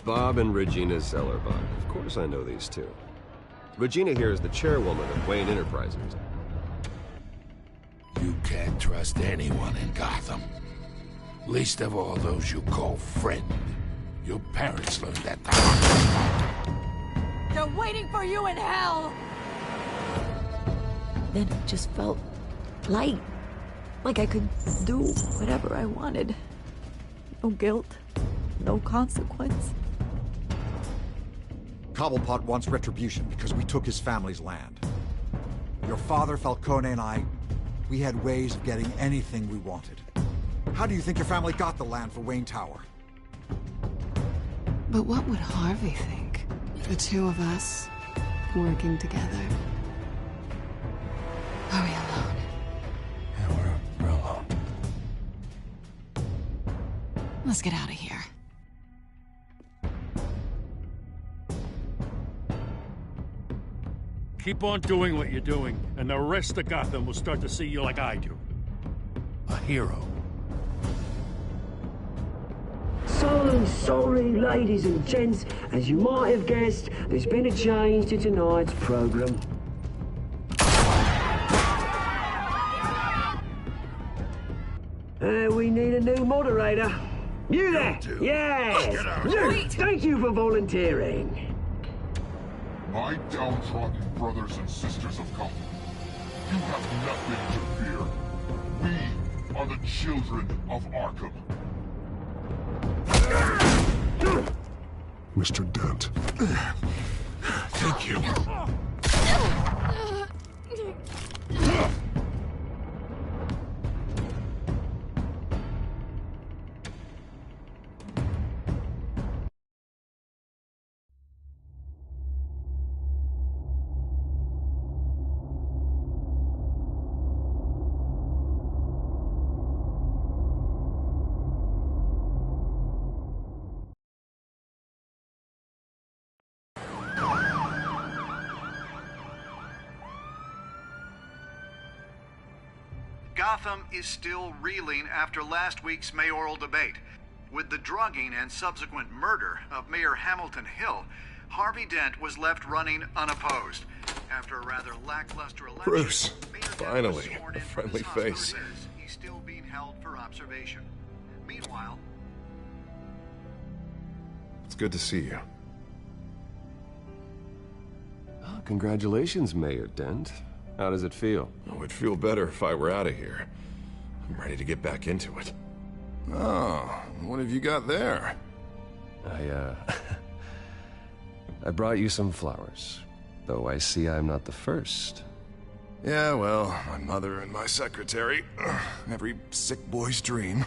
Bob and Regina Zellerbach. Of course I know these two. Regina here is the chairwoman of Wayne Enterprises. You can't trust anyone in Gotham. Least of all those you call friend. Your parents learned that the hard way. They're waiting for you in hell! Then it just felt light. Like I could do whatever I wanted. No guilt, no consequence. Cobblepot wants retribution because we took his family's land. Your father, Falcone, and I, we had ways of getting anything we wanted. How do you think your family got the land for Wayne Tower? But what would Harvey think? The two of us, working together. Are we alone? Yeah, we're alone. Let's get out of here. Keep on doing what you're doing, and the rest of Gotham will start to see you like I do. A hero. So sorry, ladies and gents. As you might have guessed, there's been a change to tonight's program. We need a new moderator. You there? Yes! You! Thank you for volunteering. My downtrodden brothers and sisters of Gotham, you have nothing to fear. We are the children of Arkham. Mr. Dent. Thank you. Gotham is still reeling after last week's mayoral debate. With the drugging and subsequent murder of Mayor Hamilton Hill, Harvey Dent was left running unopposed. After a rather lackluster election, Bruce, Mayor Dent was finally, sworn a in from friendly his hospital face. bed. He's still being held for observation. Meanwhile, It's good to see you. Oh, congratulations, Mayor Dent. How does it feel? Oh, it'd feel better if I were out of here. I'm ready to get back into it. Oh, what have you got there? I brought you some flowers. Though I see I'm not the first. Yeah, well, my mother and my secretary. Every sick boy's dream.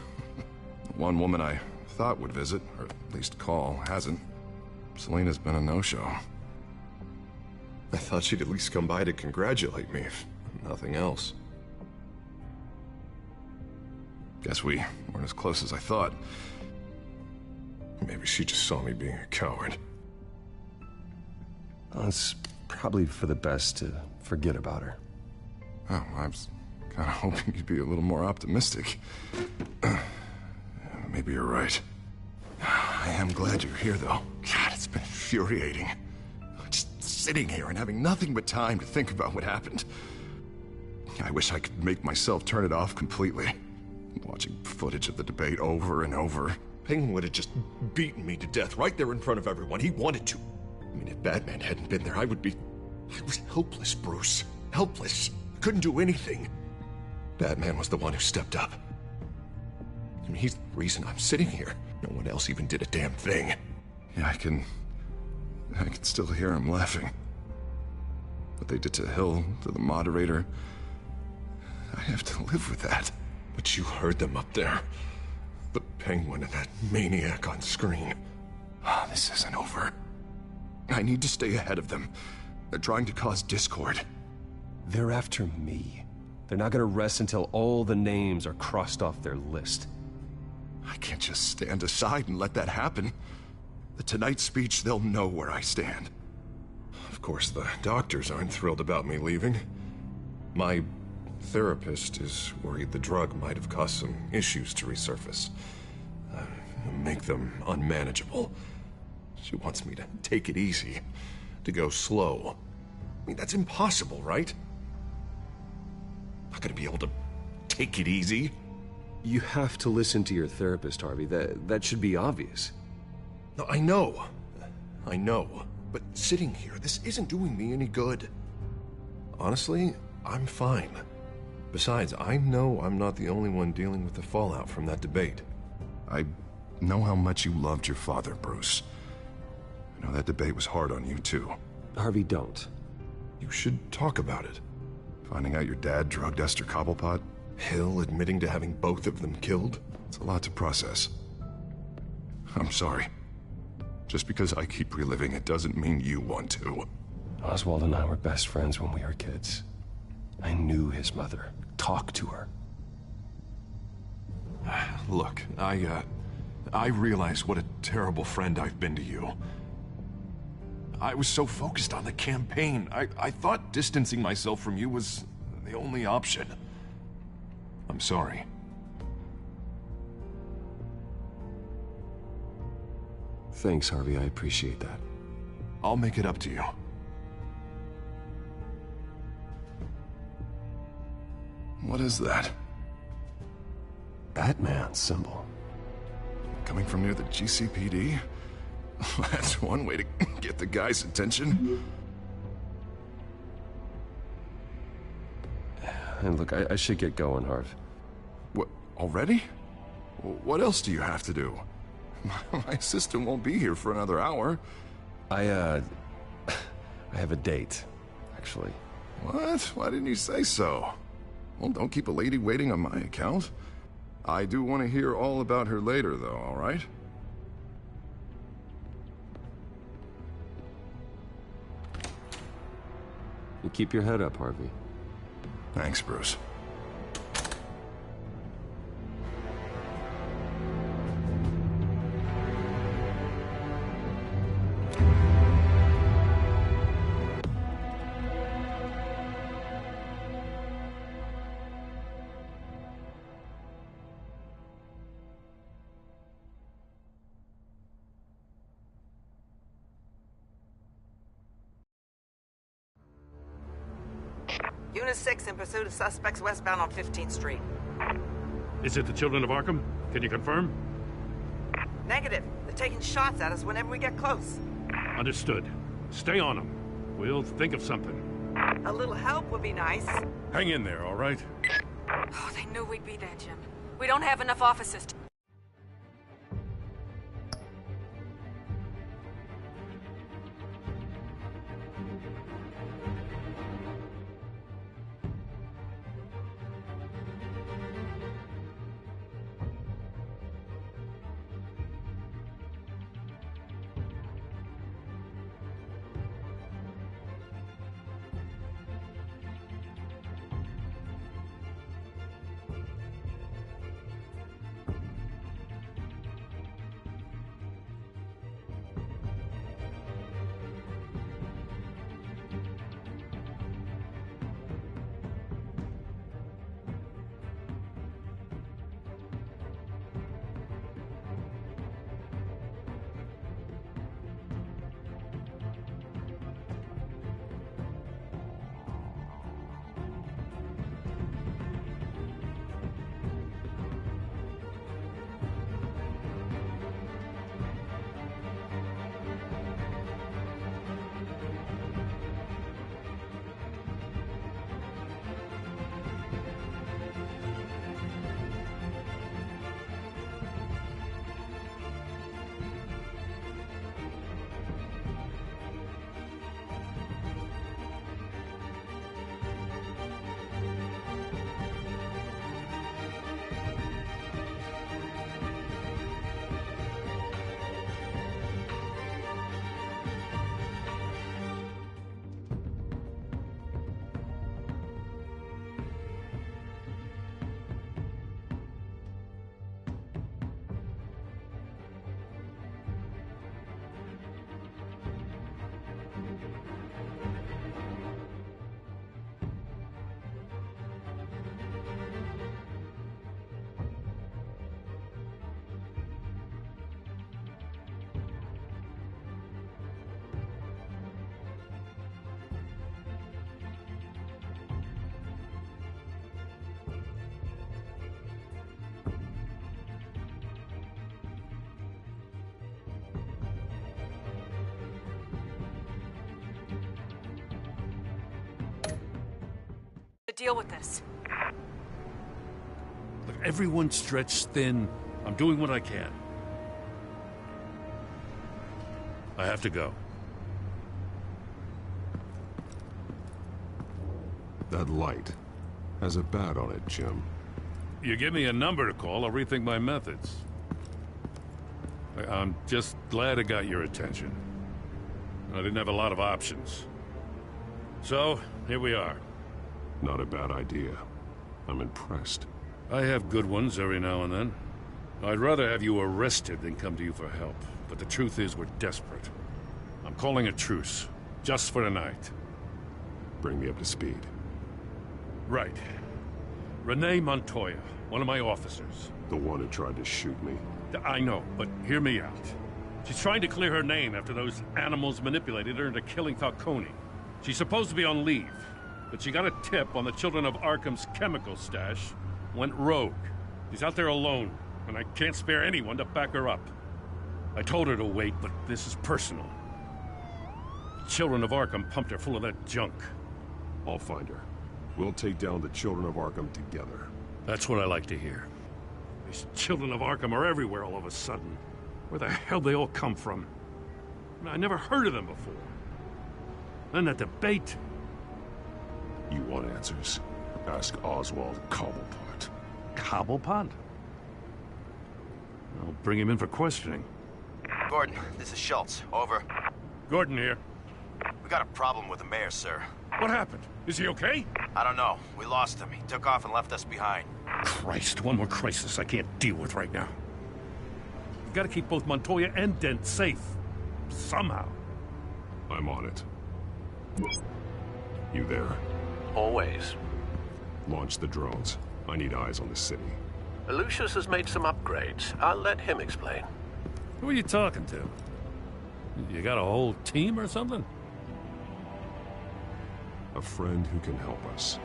One woman I thought would visit, or at least call, hasn't. Selena's been a no-show. I thought she'd at least come by to congratulate me, if nothing else. Guess we weren't as close as I thought. Maybe she just saw me being a coward. Well, it's probably for the best to forget about her. Oh, I was kind of hoping you'd be a little more optimistic. Maybe you're right. I am glad you're here, though. God, it's been infuriating. Just sitting here and having nothing but time to think about what happened. I wish I could make myself turn it off completely. Watching footage of the debate over and over. Penguin would have just beaten me to death right there in front of everyone. He wanted to. I mean, if Batman hadn't been there, I was helpless, Bruce. Helpless. Couldn't do anything. Batman was the one who stepped up. I mean, he's the reason I'm sitting here. No one else even did a damn thing. Yeah, I can still hear him laughing. What they did to Hill, to the moderator, I have to live with that. But you heard them up there. The Penguin and that maniac on screen. This isn't over. I need to stay ahead of them. They're trying to cause discord. They're after me. They're not gonna rest until all the names are crossed off their list. I can't just stand aside and let that happen. The Tonight speech, they'll know where I stand. Of course, the doctors aren't thrilled about me leaving. My therapist is worried the drug might have caused some issues to resurface. Make them unmanageable. She wants me to take it easy, to go slow. I mean, that's impossible, right? Not gonna be able to take it easy. You have to listen to your therapist, Harvey. That should be obvious. No, I know. I know. But sitting here, this isn't doing me any good. Honestly, I'm fine. Besides, I know I'm not the only one dealing with the fallout from that debate. I know how much you loved your father, Bruce. I know that debate was hard on you, too. Harvey, don't. You should talk about it. Finding out your dad drugged Esther Cobblepot? Hill admitting to having both of them killed? It's a lot to process. I'm sorry. Just because I keep reliving it doesn't mean you want to. Oswald and I were best friends when we were kids. I knew his mother. Talked to her. Look, I realize what a terrible friend I've been to you. I was so focused on the campaign. I thought distancing myself from you was the only option. I'm sorry. Thanks, Harvey. I appreciate that. I'll make it up to you. What is that? Batman's symbol. Coming from near the GCPD? That's one way to get the guy's attention. And look, I should get going, Harv. What, already? What else do you have to do? My assistant won't be here for another hour. I have a date, actually. What? Why didn't you say so? Well, don't keep a lady waiting on my account. I do want to hear all about her later, though, all right? You keep your head up, Harvey. Thanks, Bruce. Unit 6 in pursuit of suspects westbound on 15th Street. Is it the Children of Arkham? Can you confirm? Negative. They're taking shots at us whenever we get close. Understood. Stay on them. We'll think of something. A little help would be nice. Hang in there, all right? Oh, they knew we'd be there, Jim. We don't have enough officers to... deal with this. Look, everyone's stretched thin. I'm doing what I can. I have to go. That light has a bat on it, Jim. You give me a number to call, I'll rethink my methods. I'm just glad it got your attention. I didn't have a lot of options. So, here we are. Not a bad idea. I'm impressed. I have good ones every now and then. I'd rather have you arrested than come to you for help. But the truth is, we're desperate. I'm calling a truce. Just for tonight. Bring me up to speed. Right. Renee Montoya, one of my officers. The one who tried to shoot me. I know, but hear me out. She's trying to clear her name after those animals manipulated her into killing Falcone. She's supposed to be on leave, but she got a tip on the Children of Arkham's chemical stash, went rogue. She's out there alone, and I can't spare anyone to back her up. I told her to wait, but this is personal. The Children of Arkham pumped her full of that junk. I'll find her. We'll take down the Children of Arkham together. That's what I like to hear. These Children of Arkham are everywhere all of a sudden. Where the hell they all come from? I never heard of them before. Then that debate. You want answers? Ask Oswald Cobblepot. Cobblepot? I'll bring him in for questioning. Gordon, this is Schultz. Over. Gordon here. We got a problem with the mayor, sir. What happened? Is he okay? I don't know. We lost him. He took off and left us behind. Christ, one more crisis I can't deal with right now. We've got to keep both Montoya and Dent safe. Somehow. I'm on it. You there? Always. Launch the drones. I need eyes on the city. Lucius has made some upgrades. I'll let him explain. Who are you talking to? You got a whole team or something? A friend who can help us.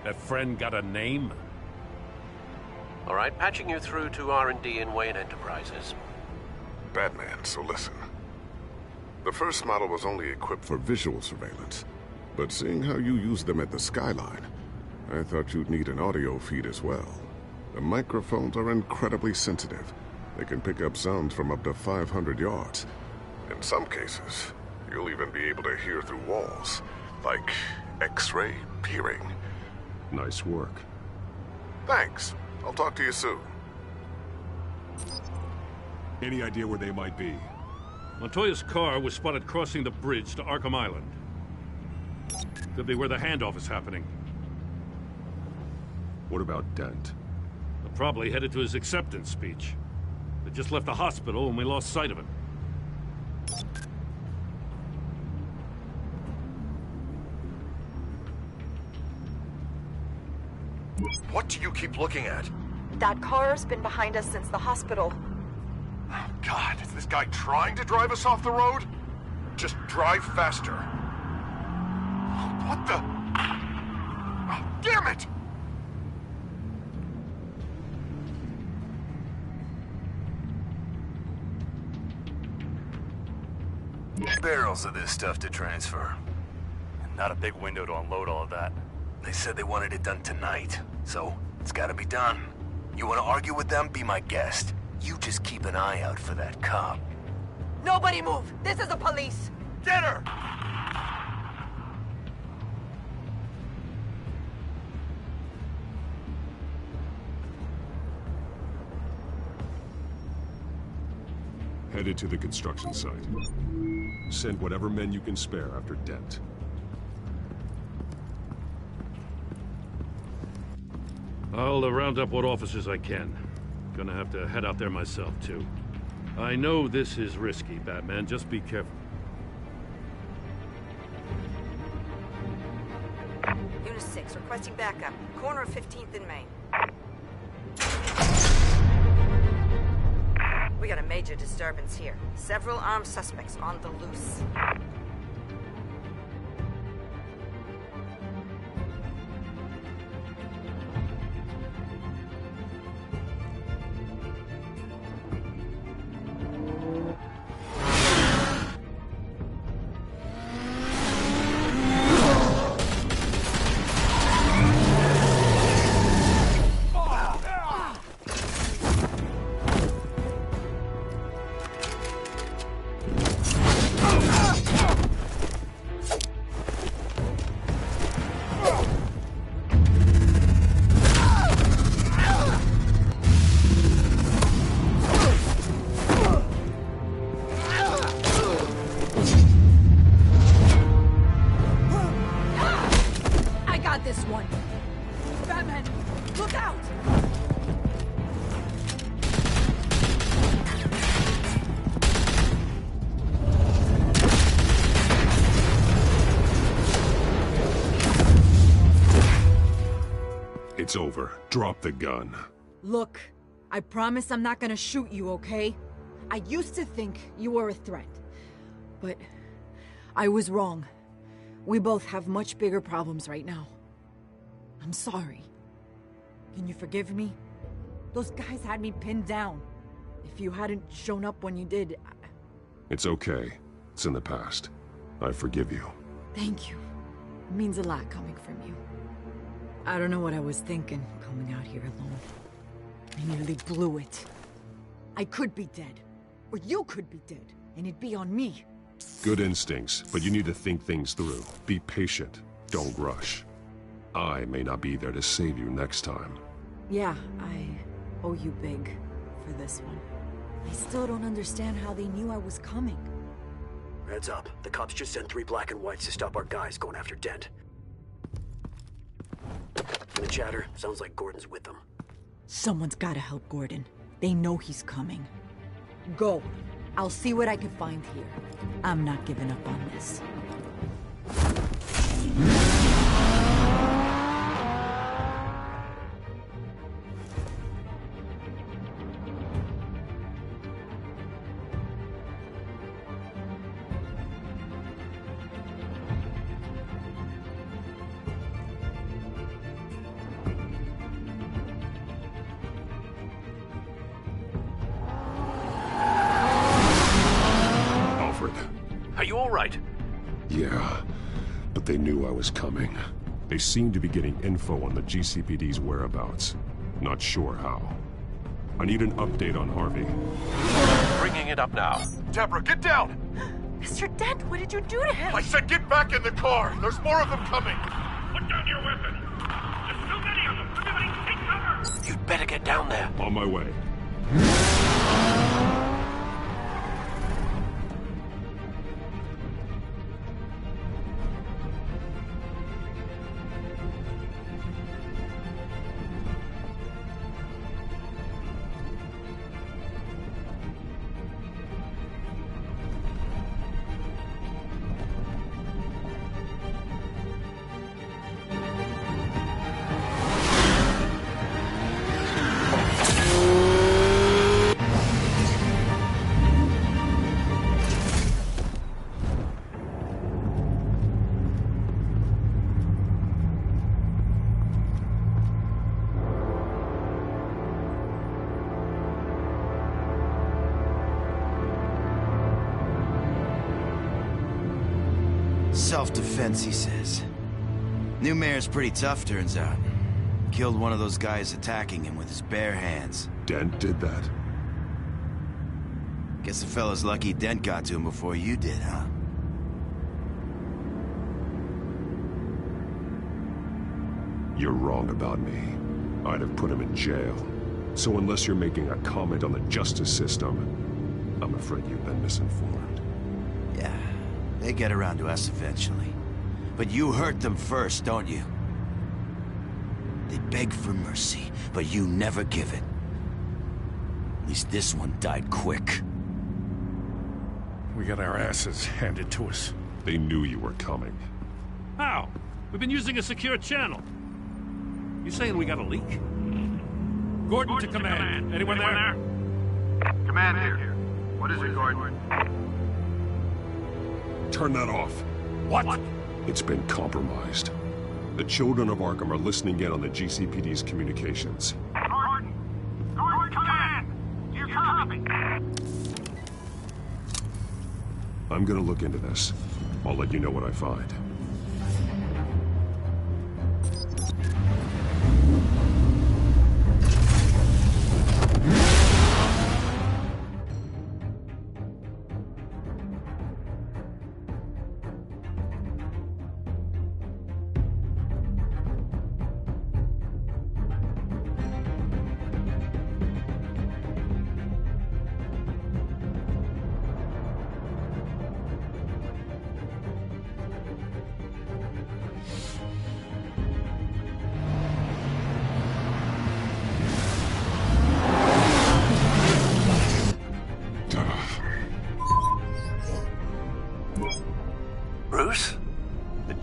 That friend got a name? All right, patching you through to R&D in Wayne Enterprises. Batman, so listen. The first model was only equipped for visual surveillance, but seeing how you use them at the Skyline, I thought you'd need an audio feed as well. The microphones are incredibly sensitive. They can pick up sounds from up to 500 yards. In some cases, you'll even be able to hear through walls, like X-ray peering. Nice work. Thanks. I'll talk to you soon. Any idea where they might be? Montoya's car was spotted crossing the bridge to Arkham Island. Could be where the handoff is happening. What about Dent? They're probably headed to his acceptance speech. They just left the hospital and we lost sight of him. What do you keep looking at? That car's been behind us since the hospital. Oh, God, is this guy trying to drive us off the road? Just drive faster. What the? Oh, damn it! Barrels of this stuff to transfer. And not a big window to unload all of that. They said they wanted it done tonight, so it's gotta be done. You wanna argue with them? Be my guest. You just keep an eye out for that cop. Nobody move! This is the police! Get her! Headed to the construction site. Send whatever men you can spare after Dent. I'll round up what officers I can. Gonna have to head out there myself, too. I know this is risky, Batman. Just be careful. Unit 6, requesting backup. Corner of 15th and Main. We got a major disturbance here. Several armed suspects on the loose. It's over. Drop the gun. Look, I promise I'm not gonna shoot you, okay? I used to think you were a threat, but I was wrong. We both have much bigger problems right now. I'm sorry. Can you forgive me? Those guys had me pinned down. If you hadn't shown up when you did, It's okay. It's in the past. I forgive you. Thank you. It means a lot coming from you. I don't know what I was thinking, coming out here alone. I nearly blew it. I could be dead. Or you could be dead, and it'd be on me. Good instincts, but you need to think things through. Be patient. Don't rush. I may not be there to save you next time. Yeah, I owe you big for this one. I still don't understand how they knew I was coming. Heads up. The cops just sent 3 black and whites to stop our guys going after Dent. From the chatter, sounds like Gordon's with them. Someone's gotta help Gordon. They know he's coming. Go. I'll see what I can find here. I'm not giving up on this. Are you all right? Yeah, but they knew I was coming. They seem to be getting info on the GCPD's whereabouts. Not sure how. I need an update on Harvey. Bringing it up now. Deborah, get down! Mr. Dent, what did you do to him? I said get back in the car! There's more of them coming! Put down your weapon! There's too many of them! Everybody take cover! You'd better get down there. On my way. Self-defense, he says. New mayor's pretty tough, turns out. Killed one of those guys attacking him with his bare hands. Dent did that? Guess the fella's lucky Dent got to him before you did, huh? You're wrong about me. I'd have put him in jail. So unless you're making a comment on the justice system, I'm afraid you've been misinformed. Yeah, they get around to us eventually. But you hurt them first, don't you? They beg for mercy, but you never give it. At least this one died quick. We got our asses handed to us. They knew you were coming. How? We've been using a secure channel. You saying we got a leak? Gordon to command. Anyone there? Command here. What is it, Gordon? Turn that off. What? It's been compromised. The children of Arkham are listening in on the GCPD's communications. Gordon! Gordon, command! Do you copy? I'm gonna look into this. I'll let you know what I find.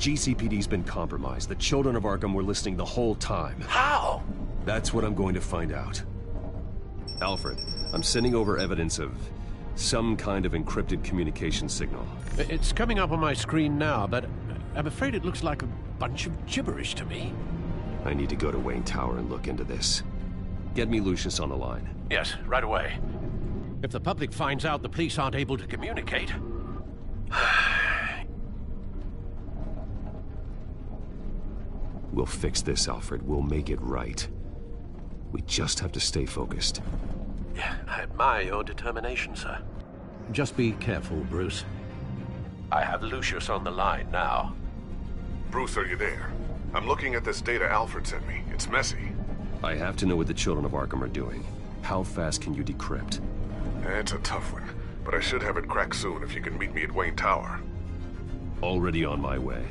GCPD's been compromised. The children of Arkham were listening the whole time. How? That's what I'm going to find out. Alfred, I'm sending over evidence of some kind of encrypted communication signal. It's coming up on my screen now, but I'm afraid it looks like a bunch of gibberish to me. I need to go to Wayne Tower and look into this. Get me Lucius on the line. Yes, right away. If the public finds out the police aren't able to communicate... We'll fix this, Alfred. We'll make it right. We just have to stay focused. Yeah, I admire your determination, sir. Just be careful, Bruce. I have Lucius on the line now. Bruce, are you there? I'm looking at this data Alfred sent me. It's messy. I have to know what the children of Arkham are doing. How fast can you decrypt? It's a tough one, but I should have it cracked soon if you can meet me at Wayne Tower. Already on my way.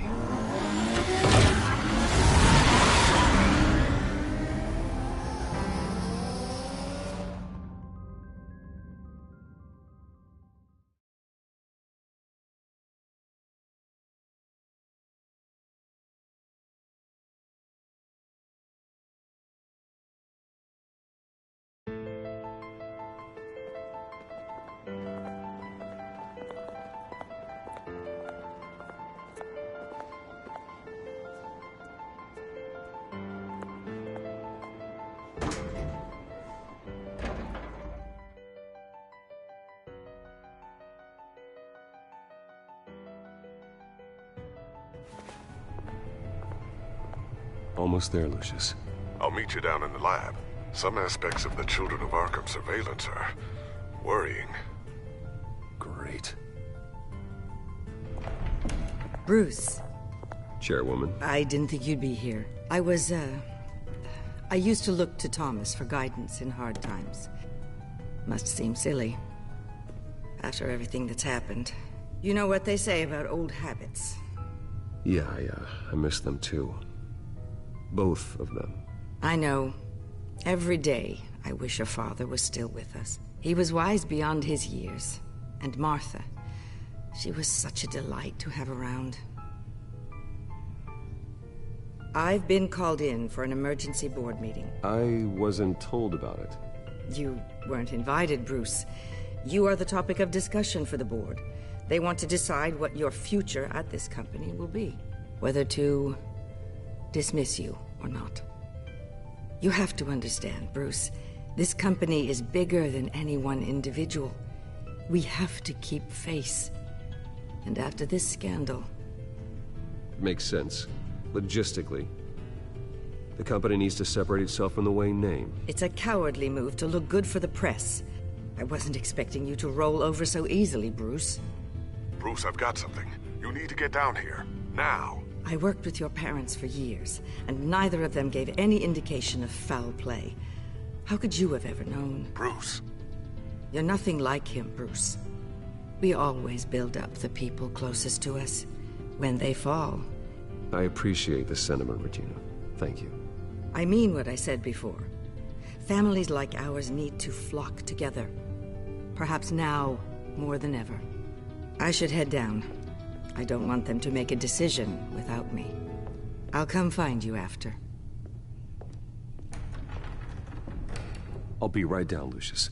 Almost there, Lucius. I'll meet you down in the lab. Some aspects of the Children of Arkham surveillance are worrying. Great. Bruce. Chairwoman. I didn't think you'd be here. I used to look to Thomas for guidance in hard times. Must seem silly. After everything that's happened. You know what they say about old habits. Yeah, I miss them too. Both of them. I know. Every day, I wish your father was still with us. He was wise beyond his years. And Martha, she was such a delight to have around. I've been called in for an emergency board meeting. I wasn't told about it. You weren't invited, Bruce. You are the topic of discussion for the board. They want to decide what your future at this company will be. Whether to dismiss you or not. You have to understand, Bruce. This company is bigger than any one individual. We have to keep face. And after this scandal... Makes sense. Logistically. The company needs to separate itself from the Wayne name. It's a cowardly move to look good for the press. I wasn't expecting you to roll over so easily, Bruce. Bruce, I've got something. You need to get down here. Now. I worked with your parents for years, and neither of them gave any indication of foul play. How could you have ever known? Bruce. You're nothing like him, Bruce. We always build up the people closest to us. When they fall... I appreciate the sentiment, Regina. Thank you. I mean what I said before. Families like ours need to flock together. Perhaps now, more than ever. I should head down. I don't want them to make a decision without me. I'll come find you after. I'll be right down, Lucius.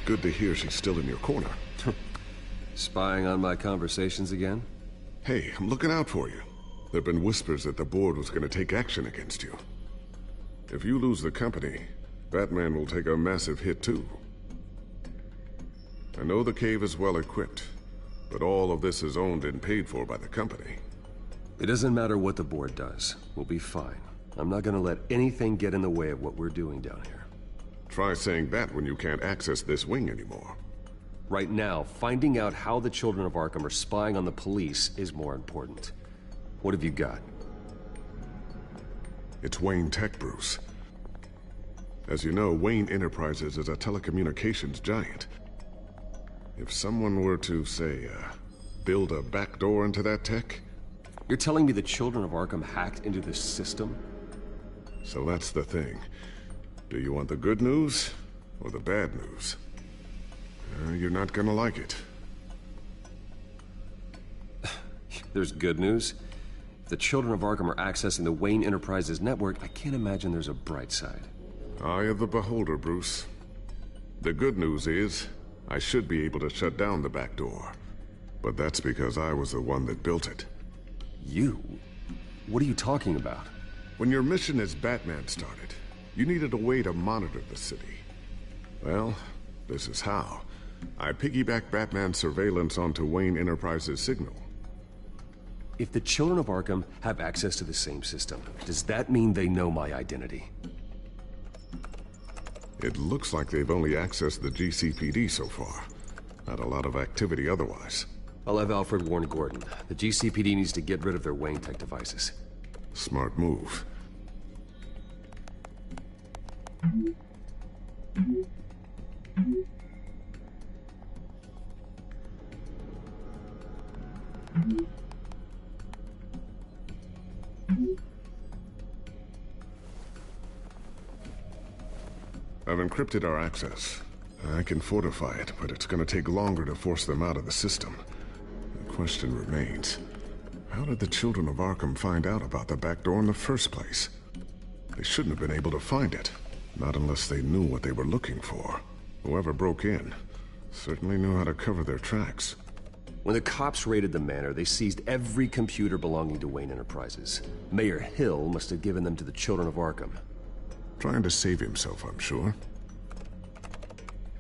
good to hear she's still in your corner. Spying on my conversations again? Hey, I'm looking out for you. There have been whispers that the board was going to take action against you. If you lose the company, Batman will take a massive hit too. I know the cave is well equipped, but all of this is owned and paid for by the company. It doesn't matter what the board does. We'll be fine. I'm not gonna let anything get in the way of what we're doing down here. Try saying that when you can't access this wing anymore. Right now, finding out how the children of Arkham are spying on the police is more important. What have you got? It's Wayne Tech, Bruce. As you know, Wayne Enterprises is a telecommunications giant. If someone were to, say, build a backdoor into that tech... You're telling me the children of Arkham hacked into this system? So that's the thing. Do you want the good news or the bad news? You're not gonna like it. There's good news. If the children of Arkham are accessing the Wayne Enterprises network, I can't imagine there's a bright side. Eye of the beholder, Bruce. The good news is, I should be able to shut down the back door. But that's because I was the one that built it. You? What are you talking about? When your mission as Batman started, you needed a way to monitor the city. Well, this is how. I piggybacked Batman's surveillance onto Wayne Enterprises' signal. If the children of Arkham have access to the same system, does that mean they know my identity? It looks like they've only accessed the GCPD so far. Not a lot of activity otherwise. I'll have Alfred warn Gordon. The GCPD needs to get rid of their Wayne Tech devices. Smart move. I've encrypted our access. I can fortify it, but it's gonna take longer to force them out of the system. The question remains, how did the children of Arkham find out about the back door in the first place? They shouldn't have been able to find it. Not unless they knew what they were looking for. Whoever broke in certainly knew how to cover their tracks. When the cops raided the manor, they seized every computer belonging to Wayne Enterprises. Mayor Hill must have given them to the children of Arkham. Trying to save himself, I'm sure.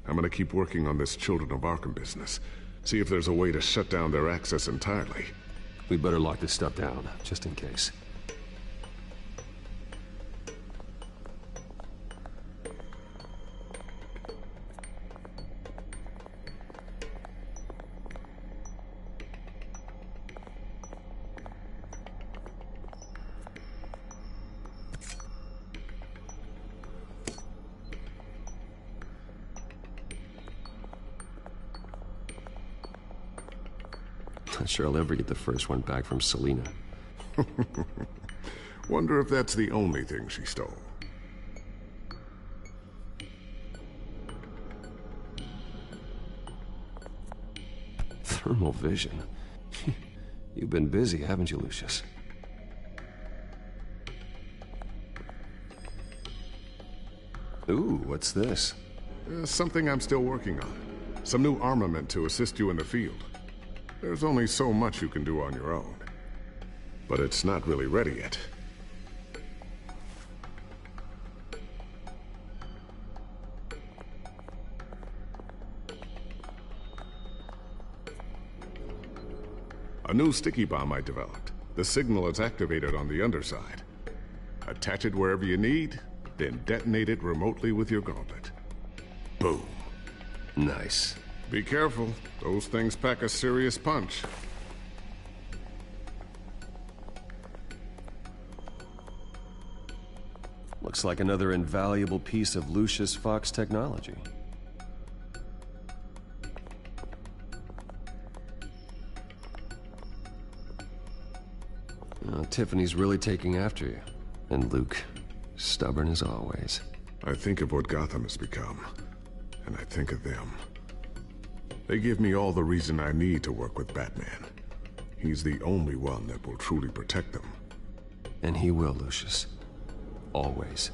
I'm gonna keep working on this Children of Arkham business. See if there's a way to shut down their access entirely. We better lock this stuff down, just in case. Not sure I'll ever get the first one back from Selina. Wonder if that's the only thing she stole. Thermal vision. You've been busy, haven't you, Lucius? Ooh, what's this? Something I'm still working on. Some new armament to assist you in the field. There's only so much you can do on your own. But it's not really ready yet. A new sticky bomb I developed. The signal is activated on the underside. Attach it wherever you need, then detonate it remotely with your gauntlet. Boom. Nice. Be careful. Those things pack a serious punch. Looks like another invaluable piece of Lucius Fox technology. Tiffany's really taking after you. And Luke, stubborn as always. I think of what Gotham has become, and I think of them. They give me all the reason I need to work with Batman. He's the only one that will truly protect them. And he will, Lucius. Always.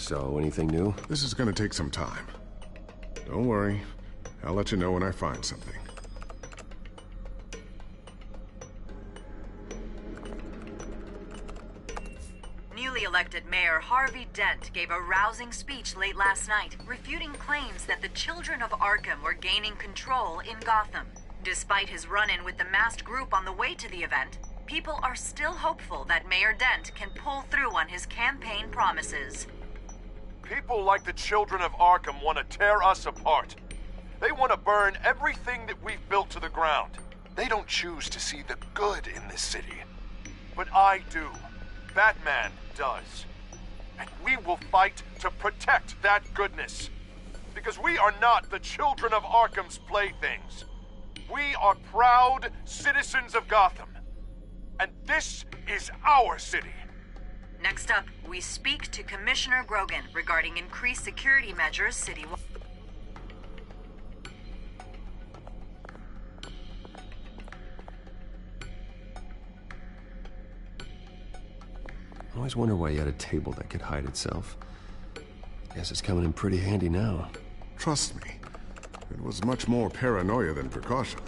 So, anything new? This is gonna take some time. Don't worry. I'll let you know when I find something. Newly elected Mayor Harvey Dent gave a rousing speech late last night, refuting claims that the children of Arkham were gaining control in Gotham. Despite his run-in with the masked group on the way to the event, people are still hopeful that Mayor Dent can pull through on his campaign promises. People like the children of Arkham want to tear us apart. They want to burn everything that we've built to the ground. They don't choose to see the good in this city. But I do. Batman does. And we will fight to protect that goodness. Because we are not the children of Arkham's playthings. We are proud citizens of Gotham. And this is our city. Next up, we speak to Commissioner Grogan regarding increased security measures citywide. I always wonder why you had a table that could hide itself. Guess it's coming in pretty handy now. Trust me, it was much more paranoia than precaution.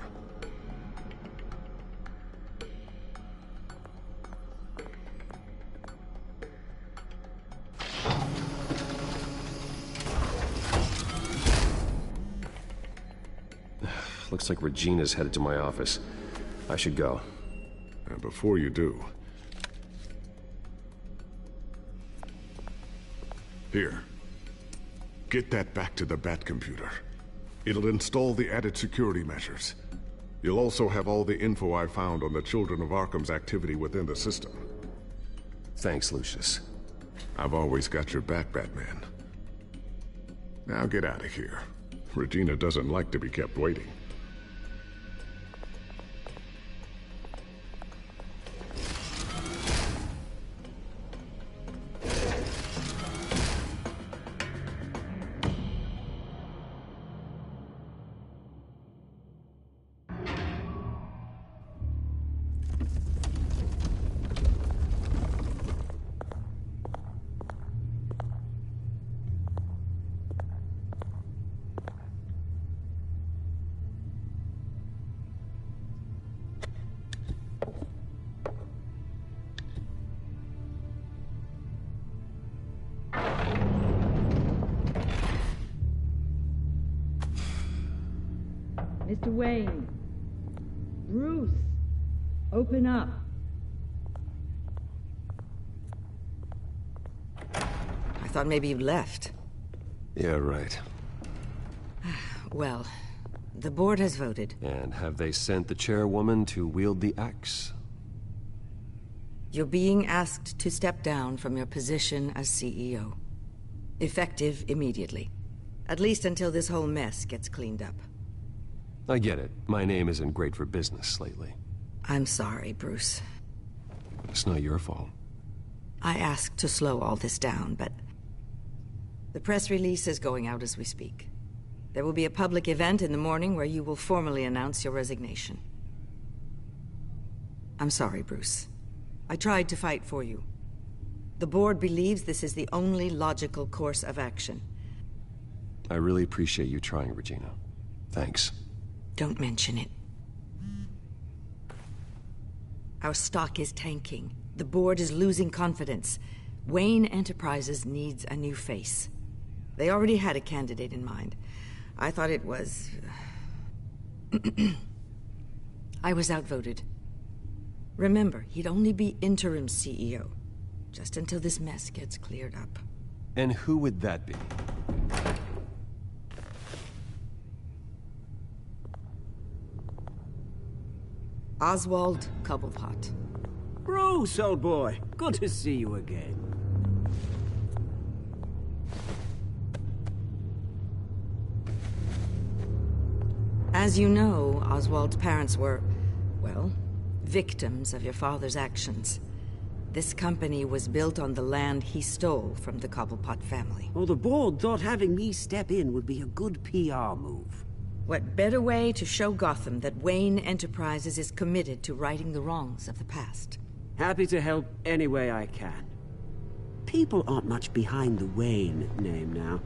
Looks like Regina's headed to my office. I should go. And before you do... Here. Get that back to the Bat computer. It'll install the added security measures. You'll also have all the info I found on the Children of Arkham's activity within the system. Thanks, Lucius. I've always got your back, Batman. Now get out of here. Regina doesn't like to be kept waiting. Mr. Wayne. Bruce. Open up. I thought maybe you left. Yeah, right. Well, the board has voted. And have they sent the chairwoman to wield the axe? You're being asked to step down from your position as CEO. Effective immediately. At least until this whole mess gets cleaned up. I get it. My name isn't great for business lately. I'm sorry, Bruce. It's not your fault. I asked to slow all this down, but... the press release is going out as we speak. There will be a public event in the morning where you will formally announce your resignation. I'm sorry, Bruce. I tried to fight for you. The board believes this is the only logical course of action. I really appreciate you trying, Regina. Thanks. Don't mention it. Our stock is tanking. The board is losing confidence. Wayne Enterprises needs a new face. They already had a candidate in mind. I thought it was... I was outvoted. Remember, he'd only be interim CEO. Just until this mess gets cleared up. And who would that be? Oswald Cobblepot. Bruce, old boy. Good to see you again. As you know, Oswald's parents were, well, victims of your father's actions. This company was built on the land he stole from the Cobblepot family. Well, the board thought having me step in would be a good PR move. What better way to show Gotham that Wayne Enterprises is committed to righting the wrongs of the past? Happy to help any way I can. People aren't much behind the Wayne name now.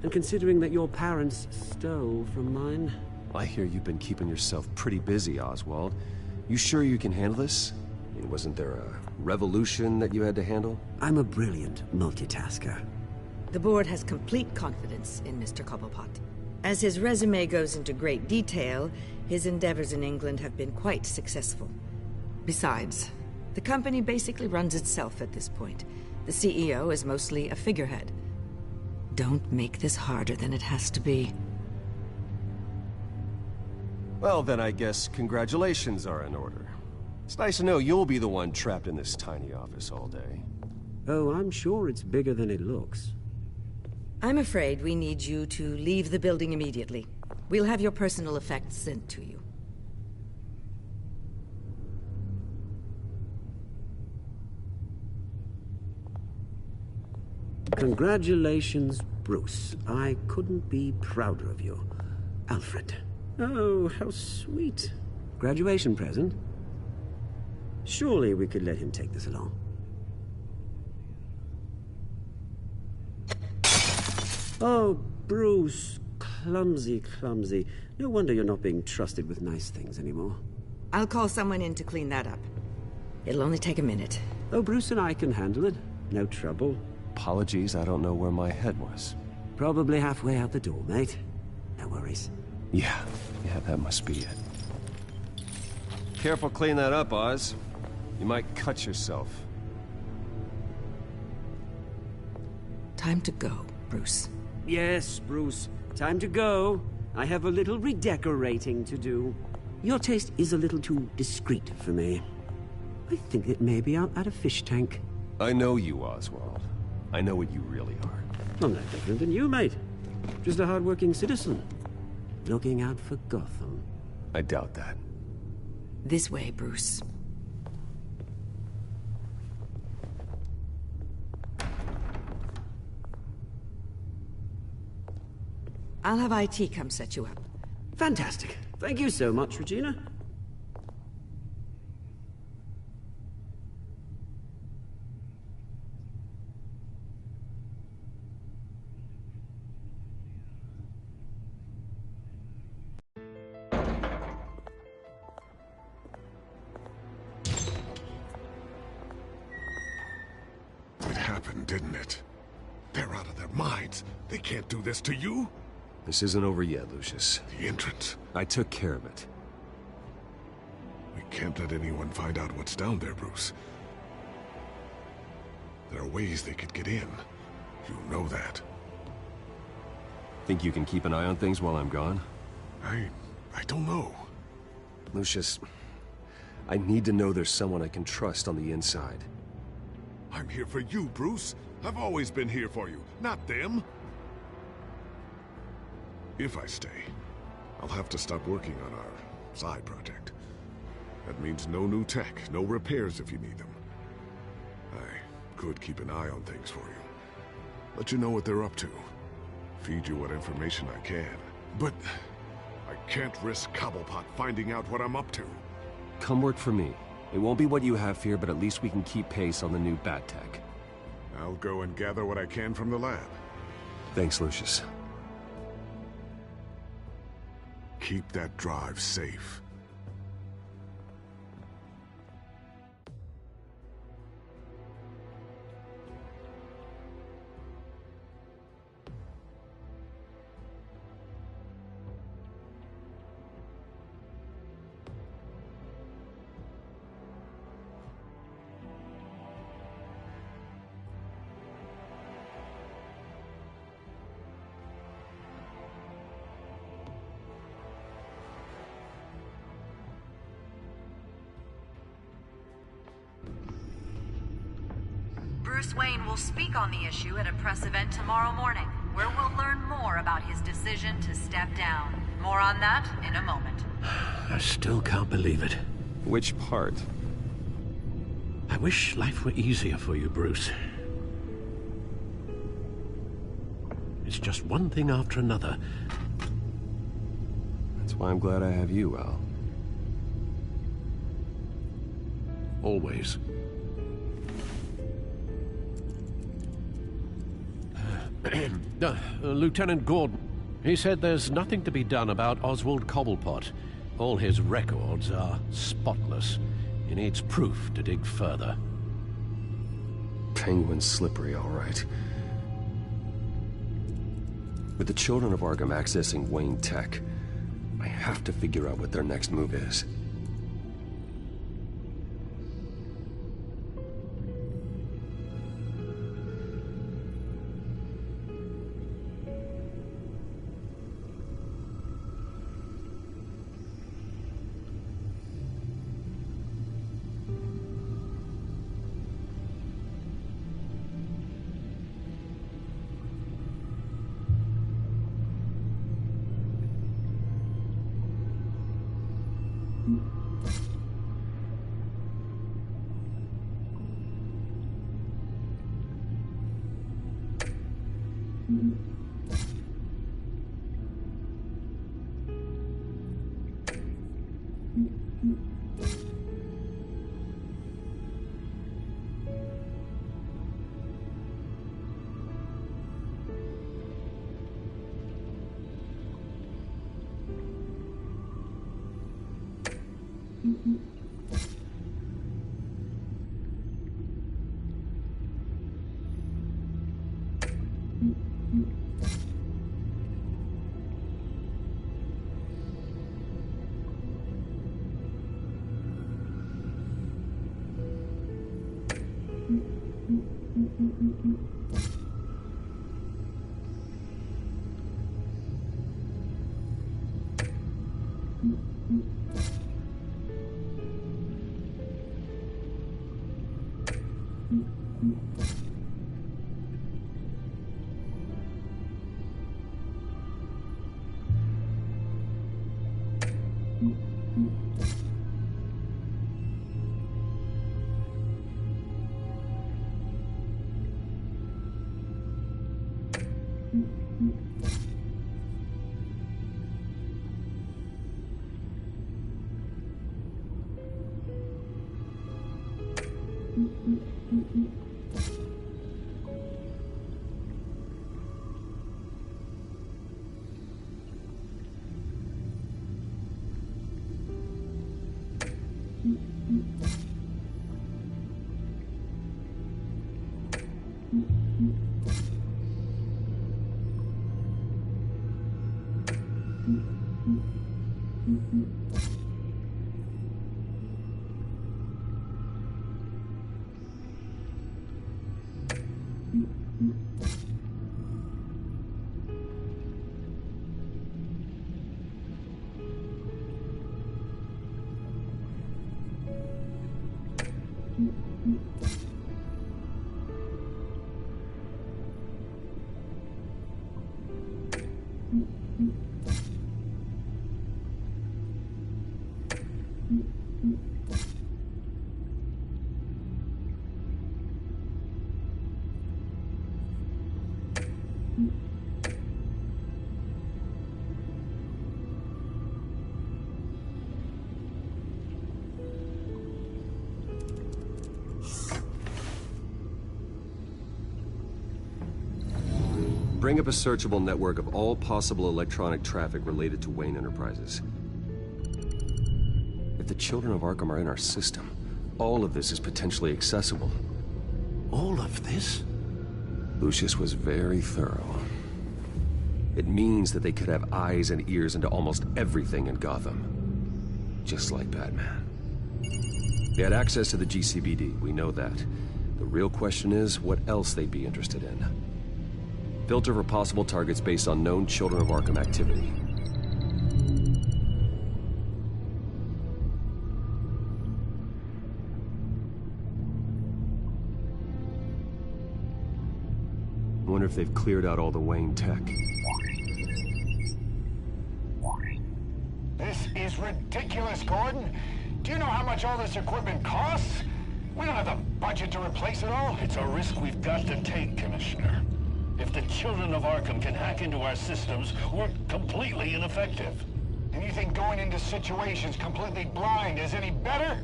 And considering that your parents stole from mine... I hear you've been keeping yourself pretty busy, Oswald. You sure you can handle this? I mean, wasn't there a revolution that you had to handle? I'm a brilliant multitasker. The board has complete confidence in Mr. Cobblepot. As his resume goes into great detail, his endeavors in England have been quite successful. Besides, the company basically runs itself at this point. The CEO is mostly a figurehead. Don't make this harder than it has to be. Well, then I guess congratulations are in order. It's nice to know you'll be the one trapped in this tiny office all day. Oh, I'm sure it's bigger than it looks. I'm afraid we need you to leave the building immediately. We'll have your personal effects sent to you. Congratulations, Bruce. I couldn't be prouder of you. Alfred. Oh, how sweet. Graduation present? Surely we could let him take this along. Oh, Bruce. Clumsy, clumsy. No wonder you're not being trusted with nice things anymore. I'll call someone in to clean that up. It'll only take a minute. Oh, Bruce and I can handle it. No trouble. Apologies, I don't know where my head was. Probably halfway out the door, mate. No worries. Yeah, that must be it. Careful clean that up, Oz. You might cut yourself. Time to go, Bruce. Yes, Bruce. Time to go. I have a little redecorating to do. Your taste is a little too discreet for me. I think that maybe I'll add a fish tank. I know you, Oswald. I know what you really are. I'm no different than you, mate. Just a hard-working citizen. Looking out for Gotham. I doubt that. This way, Bruce. I'll have IT come set you up. Fantastic. Thank you so much, Regina. It happened, didn't it? They're out of their minds. They can't do this to you. This isn't over yet, Lucius. The entrance. I took care of it. We can't let anyone find out what's down there, Bruce. There are ways they could get in. You know that. Think you can keep an eye on things while I'm gone? I don't know. Lucius, I need to know there's someone I can trust on the inside. I'm here for you, Bruce. I've always been here for you, not them. If I stay, I'll have to stop working on our side project. That means no new tech, no repairs if you need them. I could keep an eye on things for you. Let you know what they're up to. Feed you what information I can. But I can't risk Cobblepot finding out what I'm up to. Come work for me. It won't be what you have here, but at least we can keep pace on the new bat tech. I'll go and gather what I can from the lab. Thanks, Lucius. Keep that drive safe. Bruce Wayne will speak on the issue at a press event tomorrow morning, where we'll learn more about his decision to step down. More on that in a moment. I still can't believe it. Which part? I wish life were easier for you, Bruce. It's just one thing after another. That's why I'm glad I have you, Al. Always. Lieutenant Gordon. He said there's nothing to be done about Oswald Cobblepot. All his records are spotless. He needs proof to dig further. Penguin's slippery, all right. With the children of Arkham accessing Wayne Tech, I have to figure out what their next move is. Bring up a searchable network of all possible electronic traffic related to Wayne Enterprises. If the children of Arkham are in our system, all of this is potentially accessible. All of this? Lucius was very thorough. It means that they could have eyes and ears into almost everything in Gotham. Just like Batman. They had access to the GCPD, we know that. The real question is, what else they'd be interested in. Filter for possible targets based on known Children of Arkham activity. I wonder if they've cleared out all the Wayne tech. This is ridiculous, Gordon. Do you know how much all this equipment costs? We don't have the budget to replace it all. It's a risk we've got to take, Commissioner. If the Children of Arkham can hack into our systems, we're completely ineffective. And you think going into situations completely blind is any better?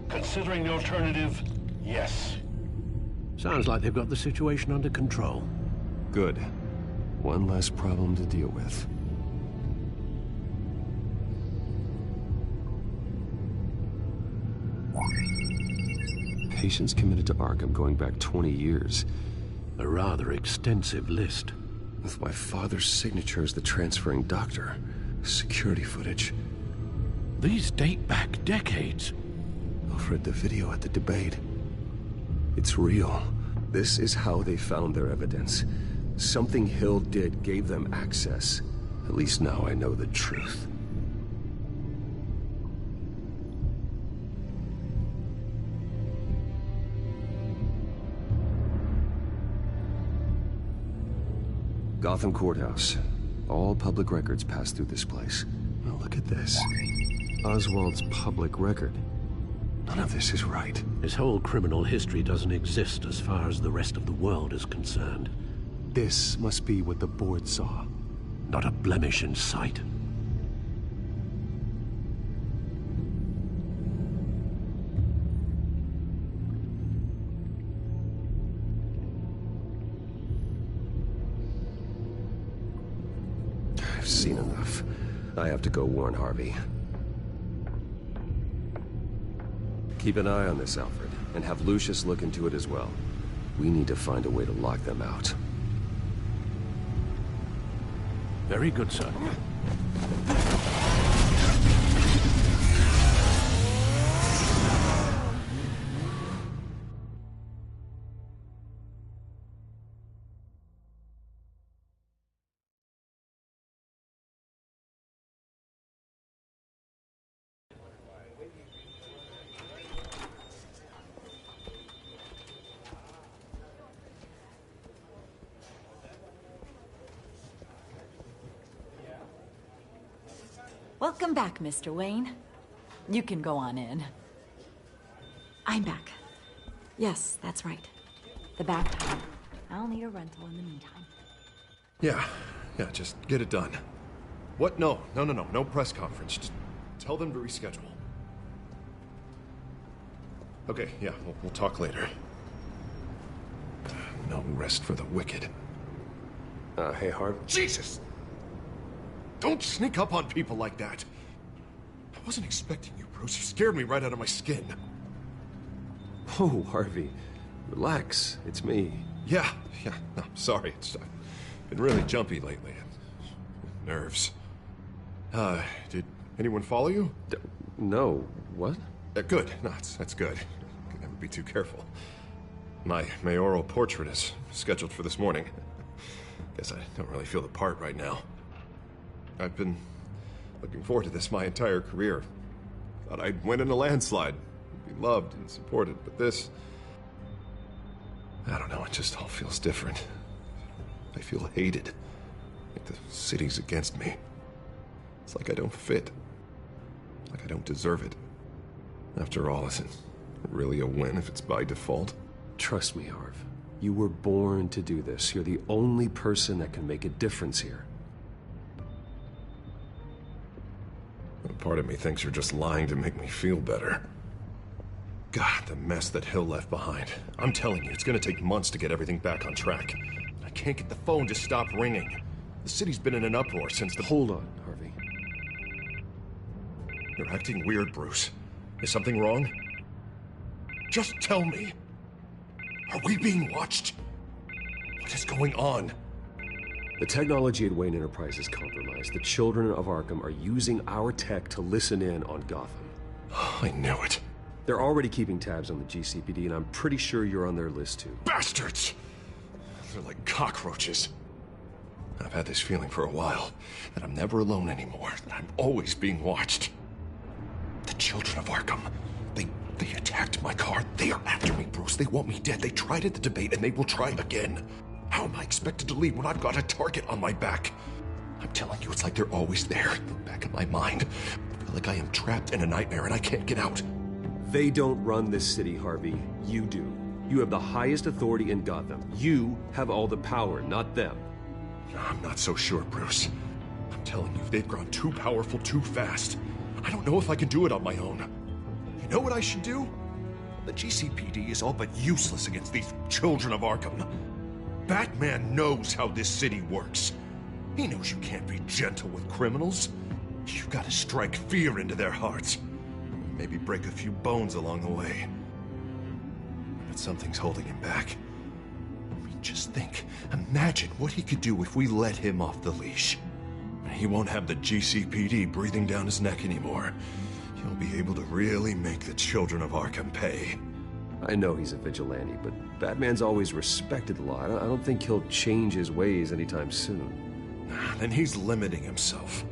Considering the alternative, yes. Sounds like they've got the situation under control. Good. One less problem to deal with. Patients committed to Arkham going back 20 years. A rather extensive list. With my father's signature as the transferring doctor. Security footage. These date back decades. I've read the video at the debate. It's real. This is how they found their evidence. Something Hill did gave them access. At least now I know the truth. Gotham Courthouse. All public records pass through this place. Well, look at this. Oswald's public record. None of this is right. His whole criminal history doesn't exist as far as the rest of the world is concerned. This must be what the board saw. Not a blemish in sight. I've seen enough. I have to go warn Harvey. Keep an eye on this, Alfred, and have Lucius look into it as well. We need to find a way to lock them out. Very good, sir. Welcome back, Mr. Wayne. You can go on in. I'm back. Yes, that's right. The back time. I'll need a rental in the meantime. Yeah, just get it done. What? No press conference. Just tell them to reschedule. Okay, yeah, we'll talk later. No rest for the wicked. Hey, Harv. Jesus! Don't sneak up on people like that. I wasn't expecting you, Bruce. You scared me right out of my skin. Oh, Harvey. Relax. It's me. Yeah. No, sorry. I've been really jumpy lately. Nerves. Did anyone follow you? No. What? Good. No, that's good. Could never be too careful. My mayoral portrait is scheduled for this morning. Guess I don't really feel the part right now. I've been looking forward to this my entire career. Thought I'd win in a landslide, be loved and supported, but this... I don't know, it just all feels different. I feel hated. Like the city's against me. It's like I don't fit. Like I don't deserve it. After all, is it really a win if it's by default? Trust me, Harv. You were born to do this. You're the only person that can make a difference here. Part of me thinks you're just lying to make me feel better. God, the mess that Hill left behind. I'm telling you, it's gonna take months to get everything back on track. I can't get the phone to stop ringing. The city's been in an uproar since the... Hold on, Harvey. You're acting weird, Bruce. Is something wrong? Just tell me. Are we being watched? What is going on? The technology at Wayne Enterprise is compromised. The children of Arkham are using our tech to listen in on Gotham. I knew it. They're already keeping tabs on the GCPD, and I'm pretty sure you're on their list too. Bastards! They're like cockroaches. I've had this feeling for a while, that I'm never alone anymore, that I'm always being watched. The children of Arkham, they attacked my car. They are after me, Bruce. They want me dead. They tried at the debate, and they will try again. How am I expected to leave when I've got a target on my back? I'm telling you, it's like they're always there, in the back of my mind. I feel like I am trapped in a nightmare and I can't get out. They don't run this city, Harvey. You do. You have the highest authority in Gotham. You have all the power, not them. I'm not so sure, Bruce. I'm telling you, they've grown too powerful too fast. I don't know if I can do it on my own. You know what I should do? The GCPD is all but useless against these children of Arkham. Batman knows how this city works. He knows you can't be gentle with criminals. You've got to strike fear into their hearts. Maybe break a few bones along the way. But something's holding him back. I mean, just think. Imagine what he could do if we let him off the leash. He won't have the GCPD breathing down his neck anymore. He'll be able to really make the children of Arkham pay. I know he's a vigilante, but Batman's always respected the law. I don't think he'll change his ways anytime soon. Then he's limiting himself.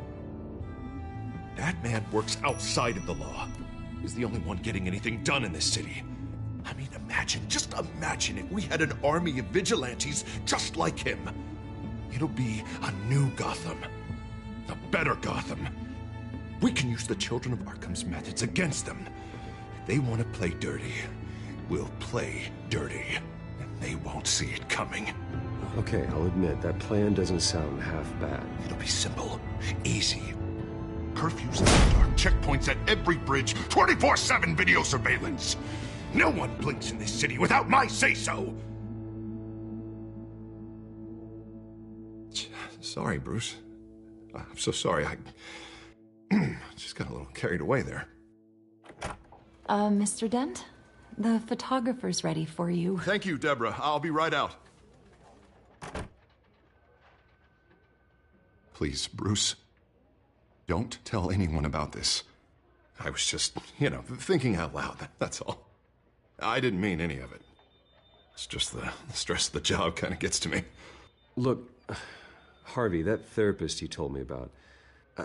That man works outside of the law. He's the only one getting anything done in this city. I mean, just imagine if we had an army of vigilantes just like him. It'll be a new Gotham. A better Gotham. We can use the Children of Arkham's methods against them. If they want to play dirty, we'll play dirty. And they won't see it coming. Okay, I'll admit, that plan doesn't sound half bad. It'll be simple, easy. Curfews in the dark, checkpoints at every bridge, 24/7 video surveillance. No one blinks in this city without my say-so. Sorry, Bruce. I'm so sorry. I just got a little carried away there. Mr. Dent? The photographer's ready for you. Thank you, Deborah. I'll be right out. Please, Bruce, don't tell anyone about this. I was just, thinking out loud, that's all. I didn't mean any of it. It's just the stress of the job kind of gets to me. Look, Harvey, that therapist you told me about,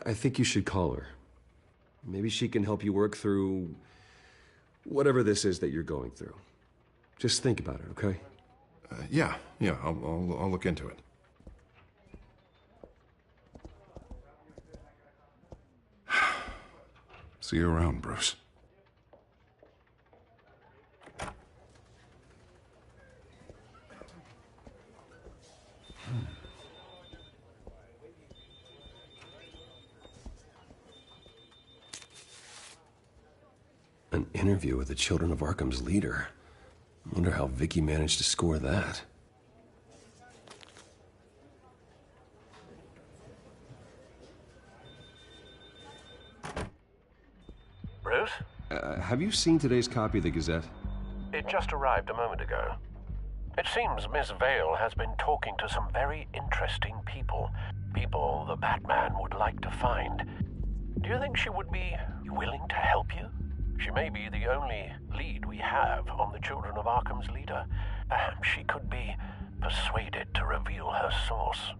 I think you should call her. Maybe she can help you work through whatever this is that you're going through. Just think about it, okay? Yeah, I'll look into it. See you around, Bruce. An interview with the Children of Arkham's leader. I wonder how Vicky managed to score that. Bruce? Have you seen today's copy of the Gazette? It just arrived a moment ago. It seems Miss Vale has been talking to some very interesting people. People the Batman would like to find. Do you think she would be willing to help you? She may be the only lead we have on the Children of Arkham's leader. Perhaps she could be persuaded to reveal her source.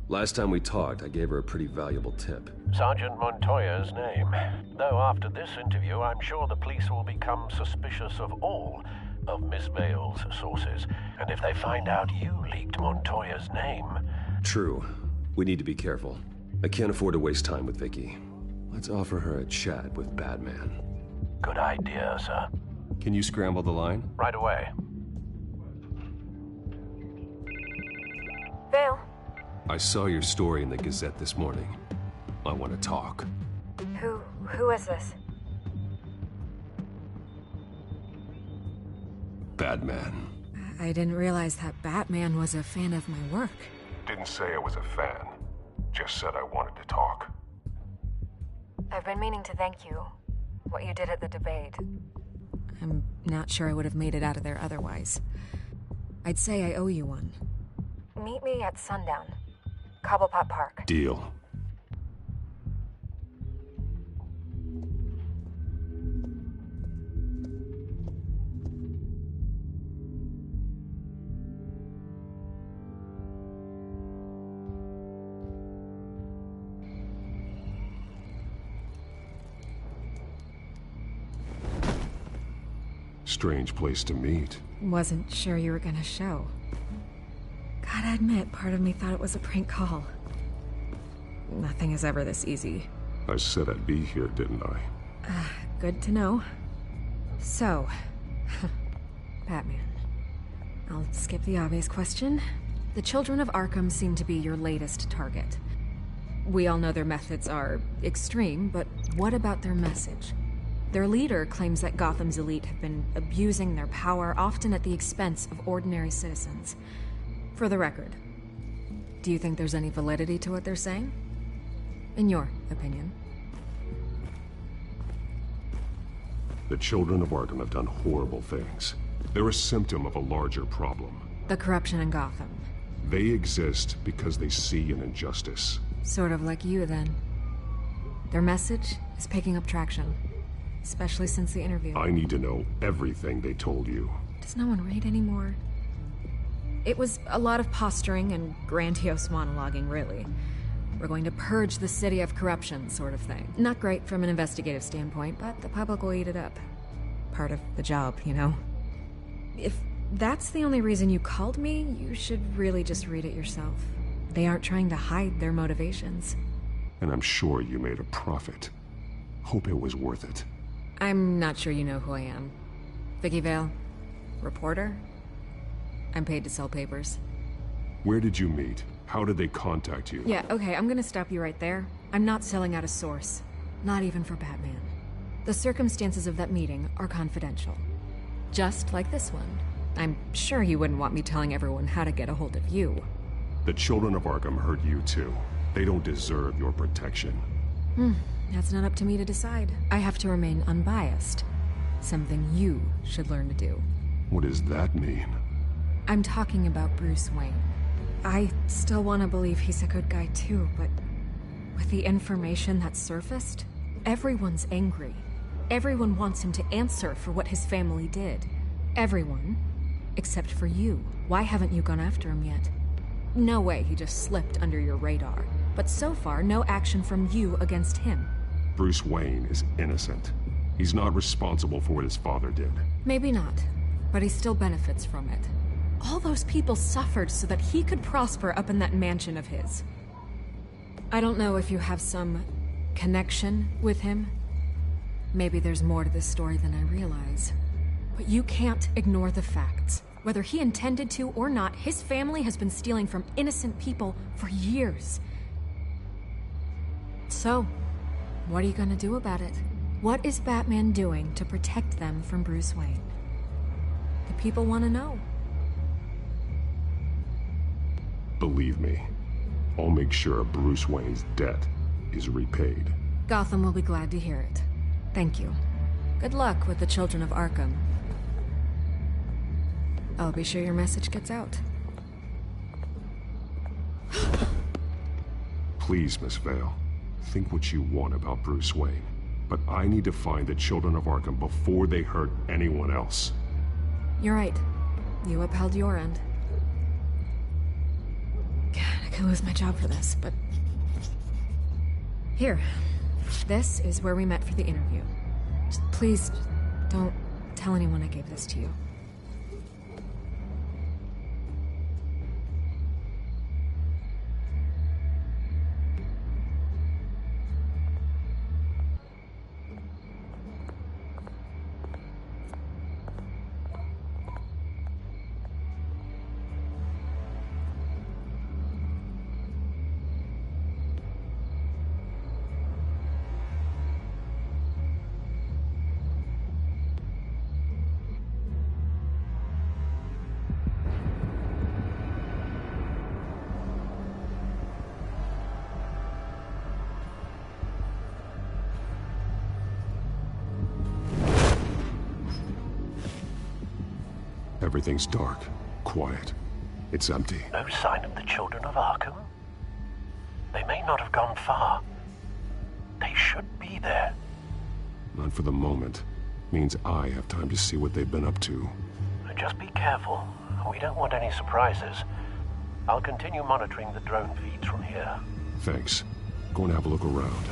Last time we talked, I gave her a pretty valuable tip. Sergeant Montoya's name. Though after this interview, I'm sure the police will become suspicious of all of Miss Vale's sources. And if they find out you leaked Montoya's name... True. We need to be careful. I can't afford to waste time with Vicky. Let's offer her a chat with Batman. Good idea, sir. Can you scramble the line? Right away. Vale. I saw your story in the Gazette this morning. I want to talk. Who is this? Batman. I didn't realize that Batman was a fan of my work. Didn't say I was a fan. Just said I wanted to talk. I've been meaning to thank you. What you did at the debate. I'm not sure I would have made it out of there otherwise. I'd say I owe you one. Meet me at sundown. Cobblepot Park. Deal. Strange place to meet. Wasn't sure you were gonna show. Gotta admit, part of me thought it was a prank call. Nothing is ever this easy. I said I'd be here, didn't I? Good to know. So, Batman. I'll skip the obvious question. The Children of Arkham seem to be your latest target. We all know their methods are extreme, but what about their message? Their leader claims that Gotham's elite have been abusing their power, often at the expense of ordinary citizens. For the record, do you think there's any validity to what they're saying? In your opinion? The children of Arkham have done horrible things. They're a symptom of a larger problem. The corruption in Gotham. They exist because they see an injustice. Sort of like you, then. Their message is picking up traction. Especially since the interview. I need to know everything they told you. Does no one read anymore? It was a lot of posturing and grandiose monologuing, really. We're going to purge the city of corruption, sort of thing. Not great from an investigative standpoint, but the public will eat it up. Part of the job, you know? If that's the only reason you called me, you should really just read it yourself. They aren't trying to hide their motivations. And I'm sure you made a profit. Hope it was worth it. I'm not sure you know who I am. Vicky Vale? Reporter? I'm paid to sell papers. Where did you meet? How did they contact you? Yeah, okay, I'm gonna stop you right there. I'm not selling out a source. Not even for Batman. The circumstances of that meeting are confidential. Just like this one. I'm sure you wouldn't want me telling everyone how to get a hold of you. The children of Arkham hurt you too. They don't deserve your protection. That's not up to me to decide. I have to remain unbiased. Something you should learn to do. What does that mean? I'm talking about Bruce Wayne. I still want to believe he's a good guy too, but with the information that surfaced, everyone's angry. Everyone wants him to answer for what his family did. Everyone, except for you. Why haven't you gone after him yet? No way he just slipped under your radar. But so far, no action from you against him. Bruce Wayne is innocent. He's not responsible for what his father did. Maybe not, but he still benefits from it. All those people suffered so that he could prosper up in that mansion of his. I don't know if you have some connection with him. Maybe there's more to this story than I realize. But you can't ignore the facts. Whether he intended to or not, his family has been stealing from innocent people for years. So, what are you gonna do about it? What is Batman doing to protect them from Bruce Wayne? The people want to know. Believe me, I'll make sure Bruce Wayne's debt is repaid. Gotham will be glad to hear it. Thank you. Good luck with the children of Arkham. I'll be sure your message gets out. Please, Miss Vale, think what you want about Bruce Wayne. But I need to find the children of Arkham before they hurt anyone else. You're right. You upheld your end. God, I could lose my job for this, but... Here. This is where we met for the interview. Just please, don't tell anyone I gave this to you. Everything's dark, quiet. It's empty. No sign of the children of Arkham? They may not have gone far. They should be there. Not for the moment. Means I have time to see what they've been up to. Just be careful. We don't want any surprises. I'll continue monitoring the drone feeds from here. Thanks. Go and have a look around.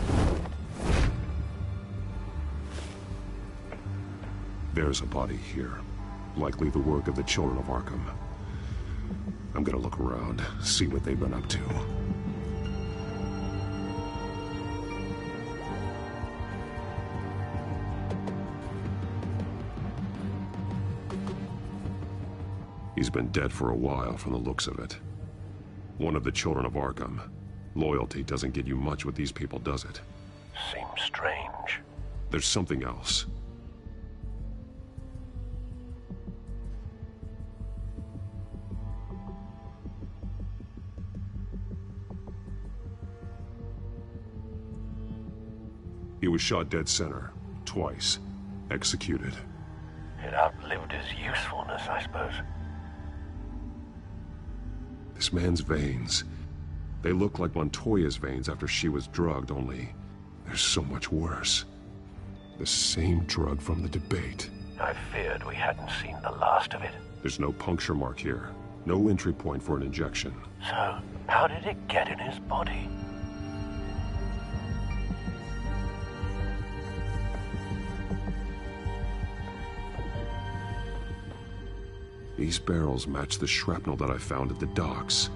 There's a body here. Likely the work of the children of Arkham. I'm gonna look around, see what they've been up to. He's been dead for a while from the looks of it. One of the children of Arkham. Loyalty doesn't get you much with these people, does it? Seems strange. There's something else. He was shot dead center, twice, executed. It outlived his usefulness, I suppose. This man's veins, they look like Montoya's veins after she was drugged, only they're so much worse. The same drug from the debate. I feared we hadn't seen the last of it. There's no puncture mark here. No entry point for an injection. So, how did it get in his body? These barrels match the shrapnel that I found at the docks.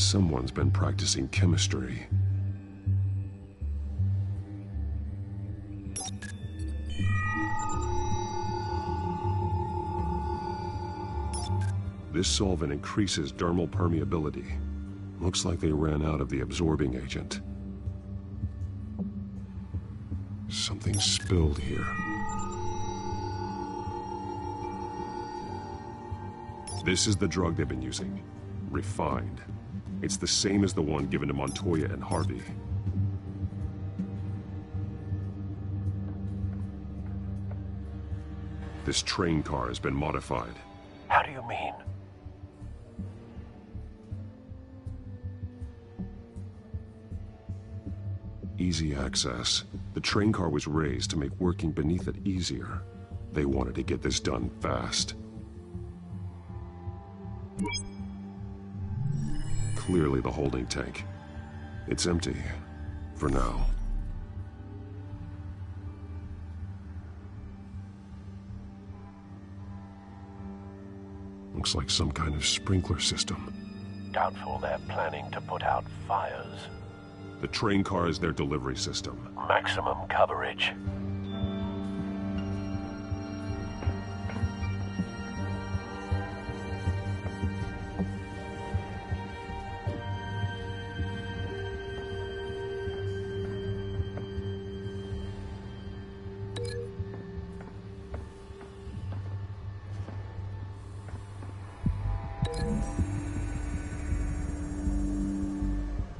Someone's been practicing chemistry. This solvent increases dermal permeability. Looks like they ran out of the absorbing agent. Something spilled here. This is the drug they've been using. Refined. It's the same as the one given to Montoya and Harvey. This train car has been modified. How do you mean? Easy access. The train car was raised to make working beneath it easier. They wanted to get this done fast. Clearly the holding tank. It's empty. For now. Looks like some kind of sprinkler system. Doubtful they're planning to put out fires. The train car is their delivery system. Maximum coverage.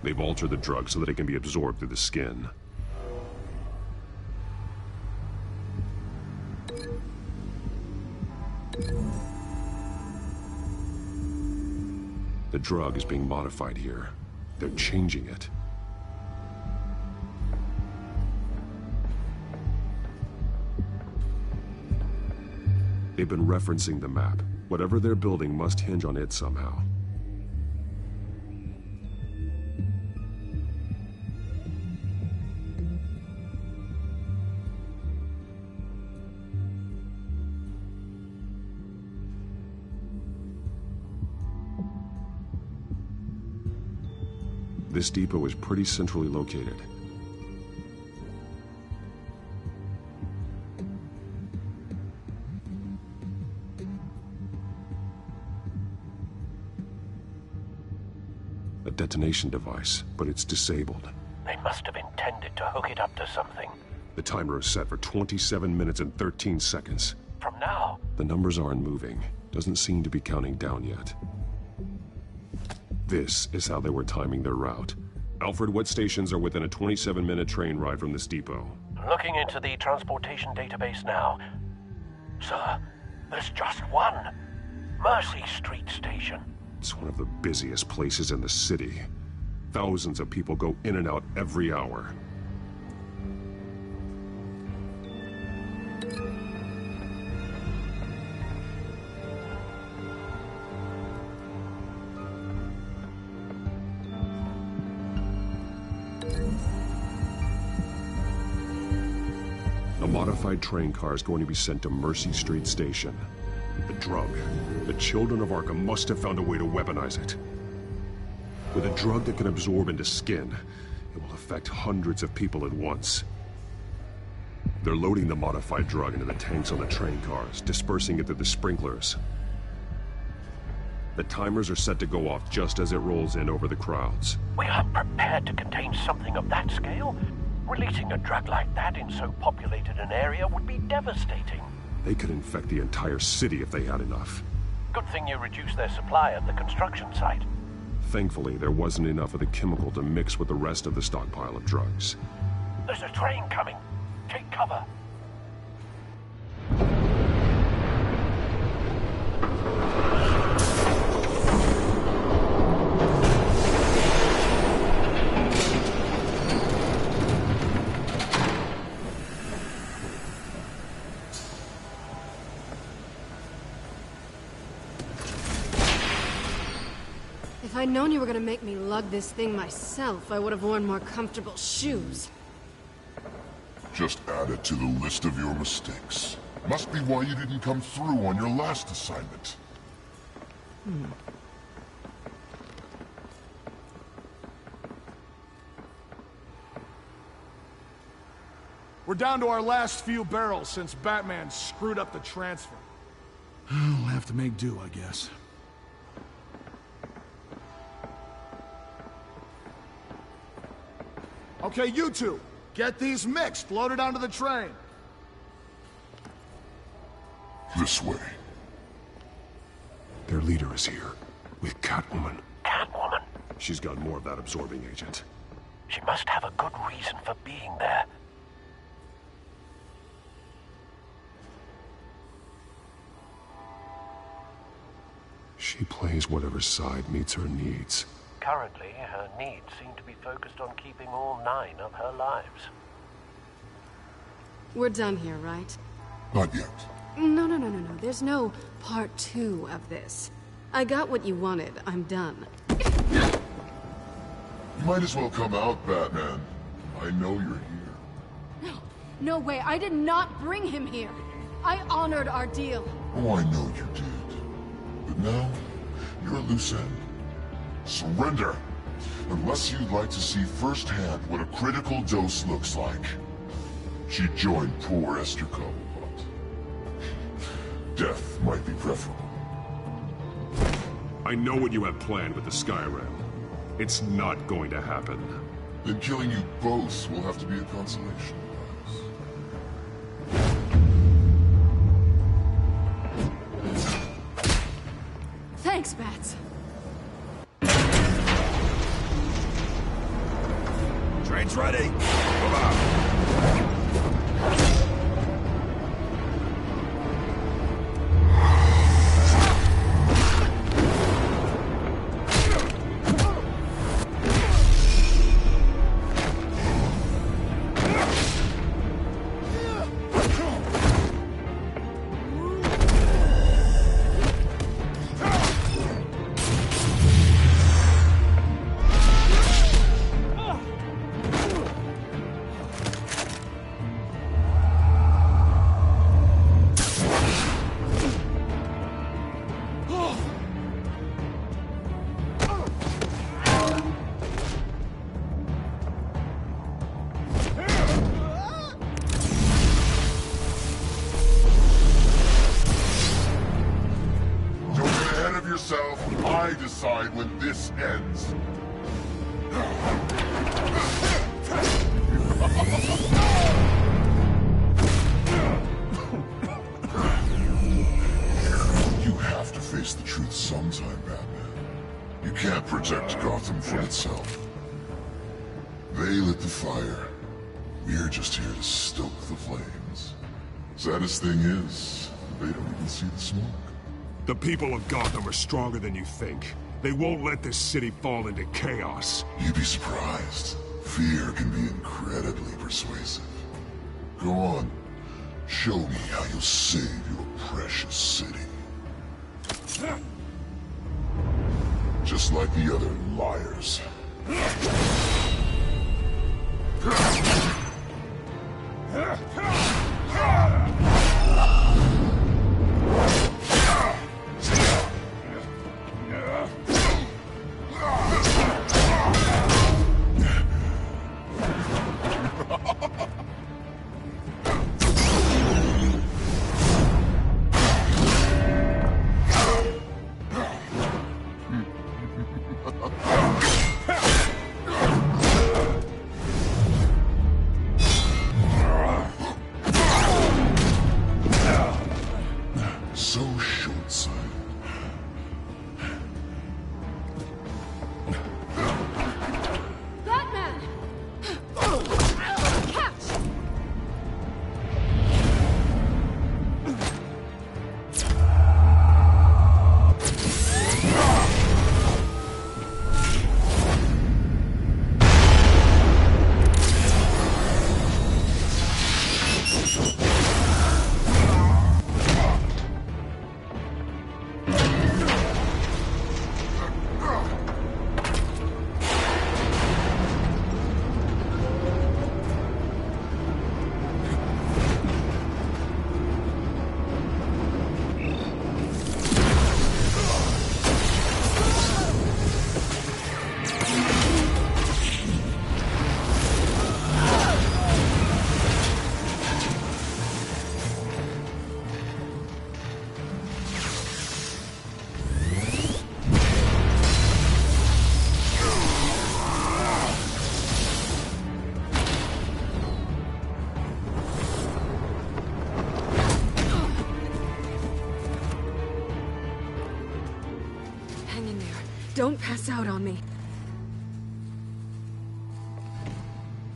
They've altered the drug so that it can be absorbed through the skin. The drug is being modified here. They're changing it. They've been referencing the map. Whatever they're building must hinge on it somehow. This depot is pretty centrally located. A detonation device, but it's disabled. They must have intended to hook it up to something. The timer is set for 27 minutes and 13 seconds. From now? The numbers aren't moving. Doesn't seem to be counting down yet. This is how they were timing their route. Alfred, what stations are within a 27-minute train ride from this depot? Looking into the transportation database now. Sir, there's just one. Mercy Street Station. It's one of the busiest places in the city. Thousands of people go in and out every hour. A modified train car is going to be sent to Mercy Street Station. The drug. The children of Arkham must have found a way to weaponize it. With a drug that can absorb into skin, it will affect hundreds of people at once. They're loading the modified drug into the tanks on the train cars, dispersing it through the sprinklers. The timers are set to go off just as it rolls in over the crowds. We aren't prepared to contain something of that scale. Releasing a drug like that in so populated an area would be devastating. They could infect the entire city if they had enough. Good thing you reduced their supply at the construction site. Thankfully, there wasn't enough of the chemical to mix with the rest of the stockpile of drugs. There's a train coming. Take cover. If I'd known you were gonna make me lug this thing myself, I would have worn more comfortable shoes. Just add it to the list of your mistakes. Must be why you didn't come through on your last assignment. We're down to our last few barrels since Batman screwed up the transfer. We'll have to make do, I guess. Okay, you two, get these mixed, loaded onto the train. This way. Their leader is here, with Catwoman. Catwoman? She's got more of that absorbing agent. She must have a good reason for being there. She plays whatever side meets her needs. Currently, her needs seem to be focused on keeping all 9 of her lives. We're done here, right? Not yet. No. There's no part 2 of this. I got what you wanted. I'm done. You might as well come out, Batman. I know you're here. No way. I did not bring him here. I honored our deal. Oh, I know you did. But now, you're a loose end. Surrender! Unless you'd like to see firsthand what a critical dose looks like. She joined poor Esther Cobblepot. Death might be preferable. I know what you have planned with the Skyrim. It's not going to happen. Then killing you both will have to be a consolation prize. Thanks, Bats. Train's ready. Move out. I decide when this ends. You have to face the truth sometime, Batman. You can't protect Gotham from itself. They lit the fire. We're just here to stoke the flames. Saddest thing is, they don't even see the smoke. The people of Gotham are stronger than you think. They won't let this city fall into chaos. You'd be surprised. Fear can be incredibly persuasive. Go on. Show me how you'll save your precious city. Just like the other liars. Don't pass out on me.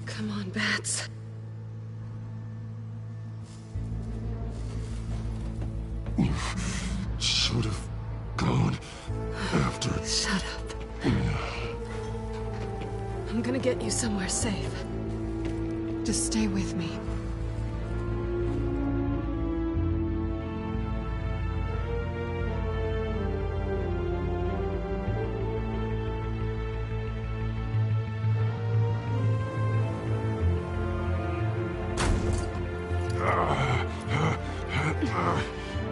Come on, Bats. You should have gone after... Shut up. I'm gonna get you somewhere safe. Just stay with me.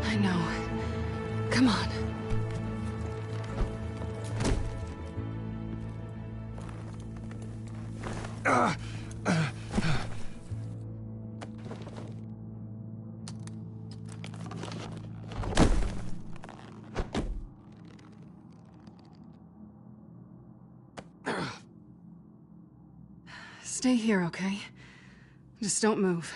I know. Come on. Stay here, okay? Just don't move.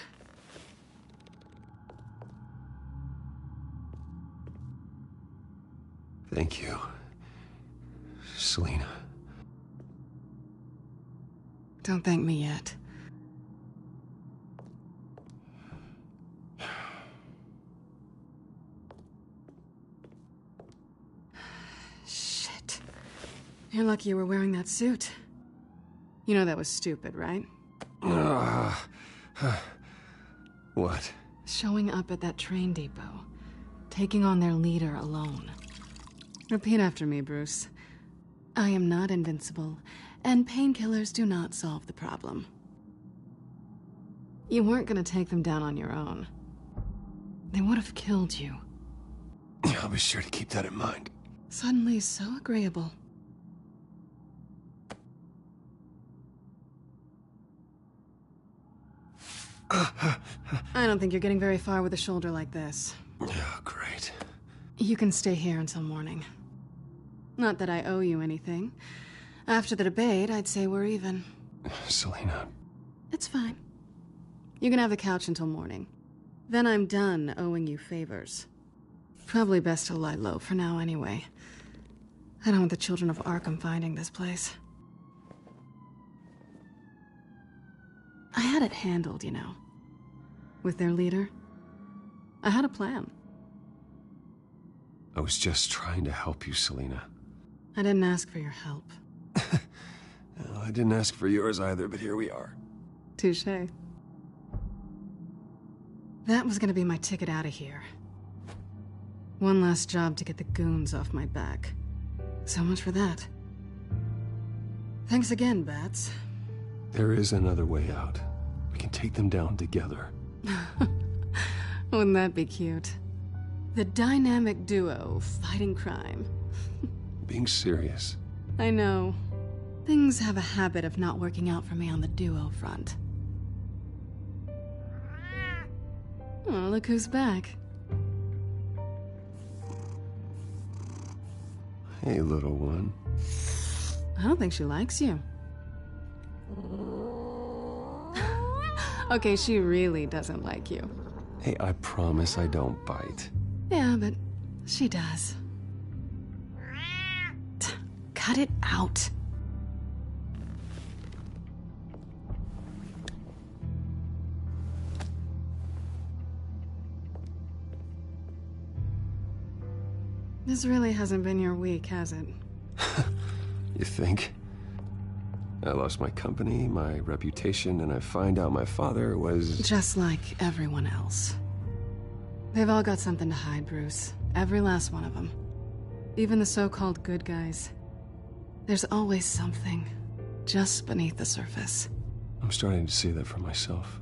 Thank you, Selina. Don't thank me yet. Shit. You're lucky you were wearing that suit. You know that was stupid, right? What? Showing up at that train depot. Taking on their leader alone. Repeat after me, Bruce. I am not invincible, and painkillers do not solve the problem. You weren't gonna take them down on your own. They would have killed you. I'll be sure to keep that in mind. Suddenly so agreeable. I don't think you're getting very far with a shoulder like this. Oh, great. You can stay here until morning. Not that I owe you anything. After the debate, I'd say we're even. Selina. It's fine. You can have the couch until morning. Then I'm done owing you favors. Probably best to lie low for now anyway. I don't want the children of Arkham finding this place. I had it handled, you know. With their leader. I had a plan. I was just trying to help you, Selina. I didn't ask for your help. Well, I didn't ask for yours either, but here we are. Touché. That was gonna be my ticket out of here. One last job to get the goons off my back. So much for that. Thanks again, Bats. There is another way out. We can take them down together. Wouldn't that be cute? The dynamic duo fighting crime. Being serious. I know. Things have a habit of not working out for me on the duo front. Oh, look who's back. Hey, little one. I don't think she likes you. Okay, she really doesn't like you. Hey, I promise I don't bite. Yeah, but she does. Cut it out. This really hasn't been your week, has it? You think? I lost my company, my reputation, and I find out my father was... Just like everyone else. They've all got something to hide, Bruce. Every last one of them. Even the so-called good guys. There's always something just beneath the surface. I'm starting to see that for myself.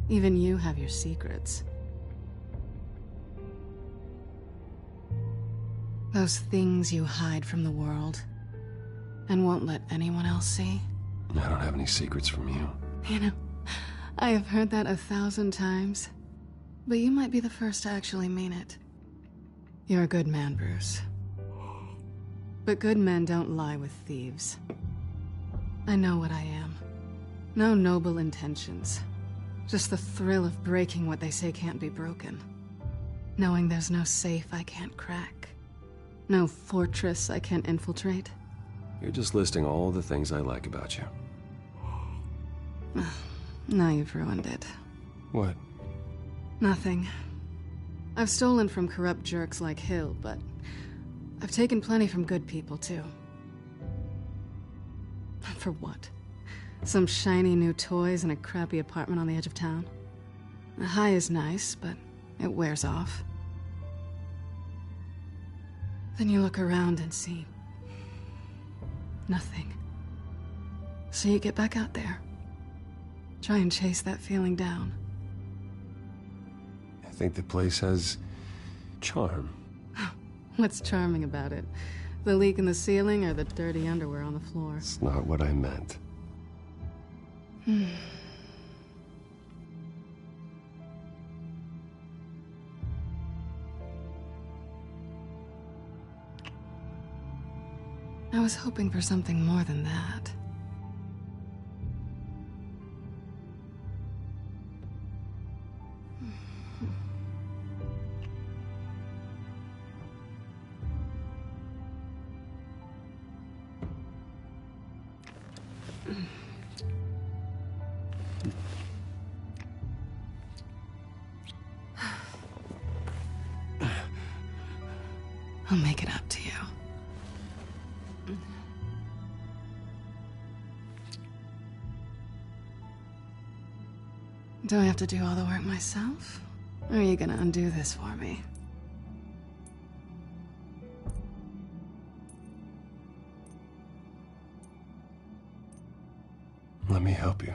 Even you have your secrets. Those things you hide from the world and won't let anyone else see. I don't have any secrets from you. You know, I have heard that 1,000 times, but you might be the first to actually mean it. You're a good man, Bruce. But good men don't lie with thieves. I know what I am. No noble intentions. Just the thrill of breaking what they say can't be broken. Knowing there's no safe I can't crack. No fortress I can't infiltrate. You're just listing all the things I like about you. Now you've ruined it. What? Nothing. I've stolen from corrupt jerks like Hill, but I've taken plenty from good people, too. For what? Some shiny new toys and a crappy apartment on the edge of town? The high is nice, but it wears off. Then you look around and see nothing. So you get back out there. Try and chase that feeling down. I think the place has charm. What's charming about it? The leak in the ceiling or the dirty underwear on the floor? It's not what I meant. I was hoping for something more than that. I'll make it up to you. Do I have to do all the work myself? Or are you gonna undo this for me? Let me help you.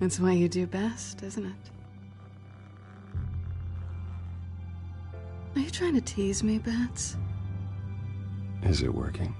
It's what you do best, isn't it? Are you trying to tease me, Bats? Is it working?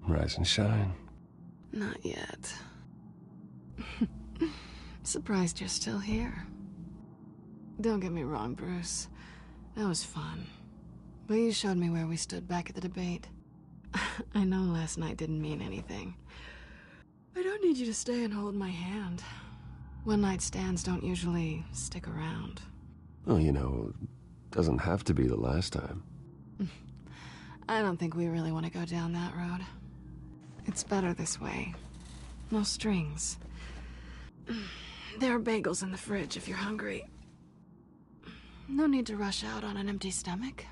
Rise and shine. Not yet. Surprised you're still here. Don't get me wrong, Bruce. That was fun. But you showed me where we stood back at the debate. I know last night didn't mean anything. I don't need you to stay and hold my hand. One-night stands don't usually stick around. Well, you know, doesn't have to be the last time. I don't think we really want to go down that road. It's better this way. No strings. There are bagels in the fridge if you're hungry. No need to rush out on an empty stomach.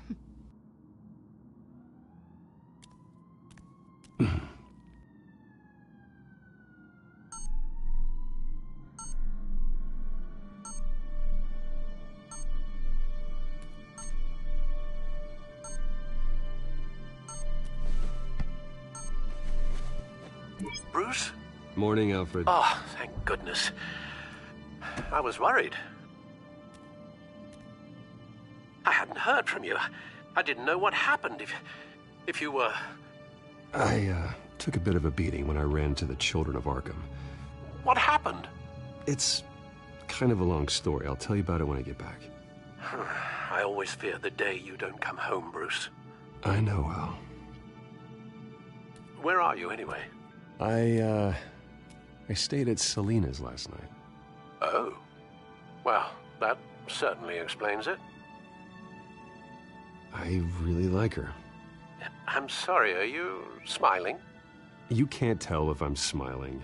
Bruce? Morning, Alfred. Oh, thank goodness. I was worried. I hadn't heard from you. I didn't know what happened if you were... I took a bit of a beating when I ran to the Children of Arkham. What happened? It's kind of a long story. I'll tell you about it when I get back. I always fear the day you don't come home, Bruce. I know, Al. Where are you, anyway? I stayed at Selena's last night. Oh. Well, that certainly explains it. I really like her. I'm sorry, are you smiling? You can't tell if I'm smiling.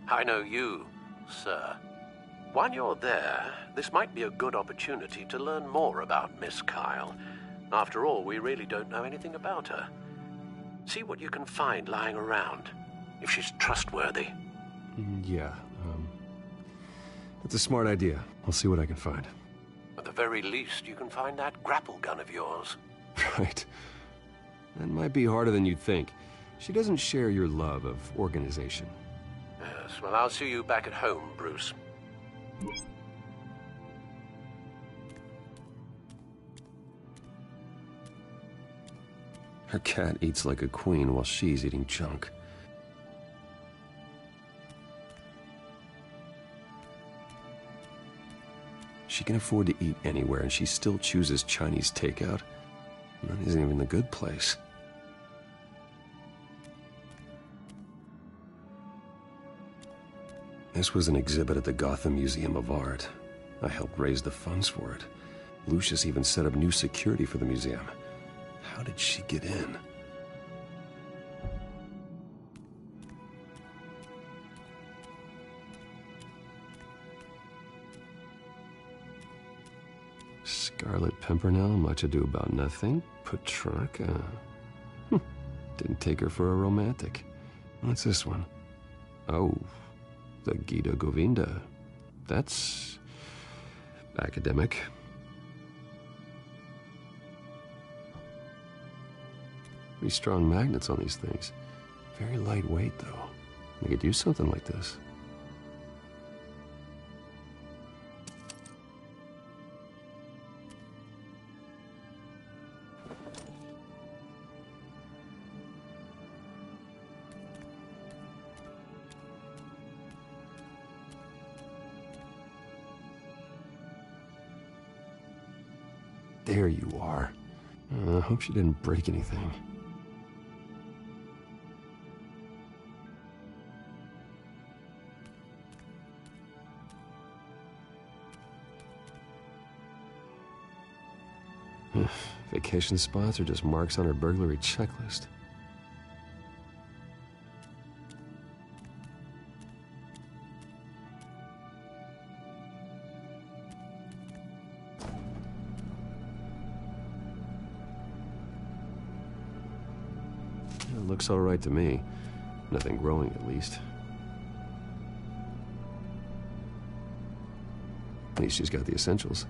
I know you, sir. While you're there, this might be a good opportunity to learn more about Miss Kyle. After all, we really don't know anything about her. See what you can find lying around, if she's trustworthy. Yeah, that's a smart idea. I'll see what I can find. At the very least, you can find that grapple gun of yours. Right. That might be harder than you'd think. She doesn't share your love of organization. Yes, well, I'll see you back at home, Bruce. Her cat eats like a queen while she's eating junk. She can afford to eat anywhere, and she still chooses Chinese takeout. And that isn't even the good place. This was an exhibit at the Gotham Museum of Art. I helped raise the funds for it. Lucius even set up new security for the museum. How did she get in? Scarlet Pimpernel, much ado about nothing. Petrarca. Didn't take her for a romantic. What's this one? Oh, the Gita Govinda. That's academic. Pretty strong magnets on these things. Very lightweight, though. They could use something like this. There you are. I hope she didn't break anything. Vacation spots are just marks on her burglary checklist. It looks all right to me. Nothing growing, at least. At least she's got the essentials.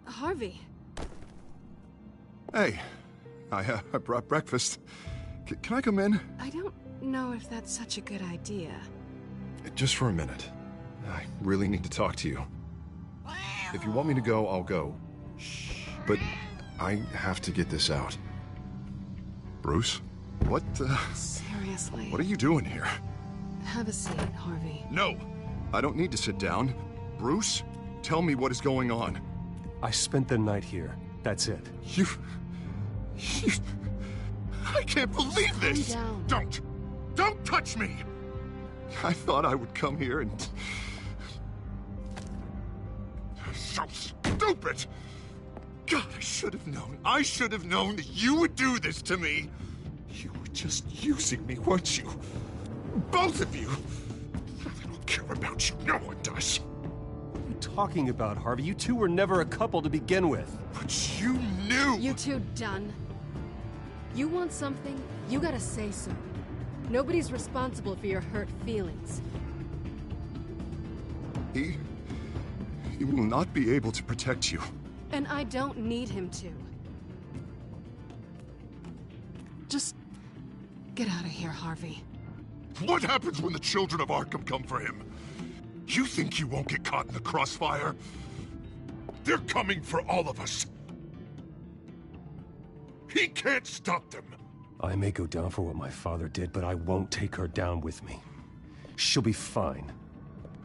Harvey. Hey, I brought breakfast. Can I come in? I don't know if that's such a good idea. Just for a minute. I really need to talk to you. If you want me to go, I'll go. But I have to get this out. Bruce? What, Seriously. What are you doing here? Have a seat, Harvey. No! I don't need to sit down. Bruce, tell me what is going on. I spent the night here. That's it. You... I can't believe this! Calm down. Don't touch me! I thought I would come here and... So stupid! God, I should have known. I should have known that you would do this to me. You were just using me, weren't you? Both of you! I don't care about you. No one does. What are you talking about, Harvey? You two were never a couple to begin with. But you knew! You two done? You want something, you gotta say so. Nobody's responsible for your hurt feelings. He will not be able to protect you. And I don't need him to. Just get out of here, Harvey. What happens when the children of Arkham come for him? You think you won't get caught in the crossfire? They're coming for all of us. He can't stop them. I may go down for what my father did, but I won't take her down with me. She'll be fine.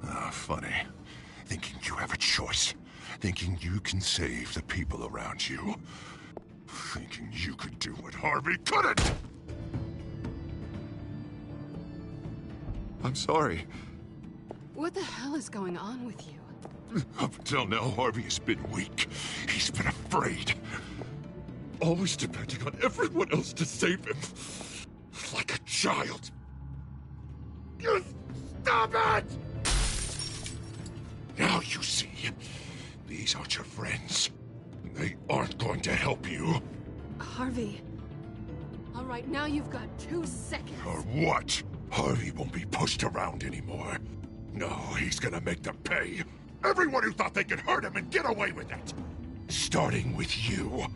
Ah, funny. Thinking you have a choice. Thinking you can save the people around you. Thinking you could do what Harvey couldn't! I'm sorry. What the hell is going on with you? Up until now, Harvey has been weak. He's been afraid. Always depending on everyone else to save him. like a child. You stop it! Now you see, these aren't your friends. They aren't going to help you. Harvey. All right, now you've got 2 seconds. Or what? Harvey won't be pushed around anymore. No, he's gonna make them pay. Everyone who thought they could hurt him and get away with it. Starting with you.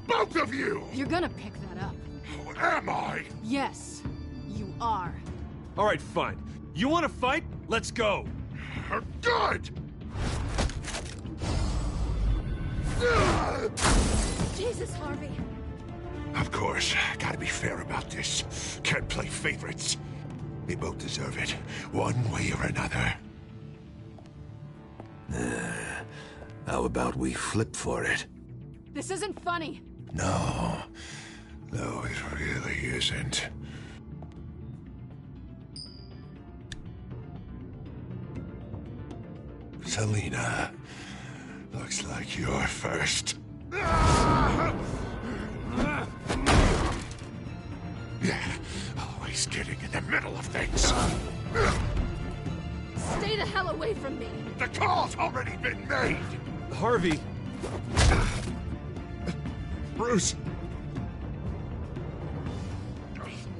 Both of you! You're gonna pick that up. Who am I? Yes, you are. All right, fine. You want to fight? Let's go. Good! Jesus, Harvey. Of course, gotta be fair about this. Can't play favorites. They both deserve it, one way or another. How about we flip for it? This isn't funny. No, it really isn't. Selina, looks like you're first. Yeah, always getting in the middle of things. Stay the hell away from me. The call's already been made. Harvey. Bruce.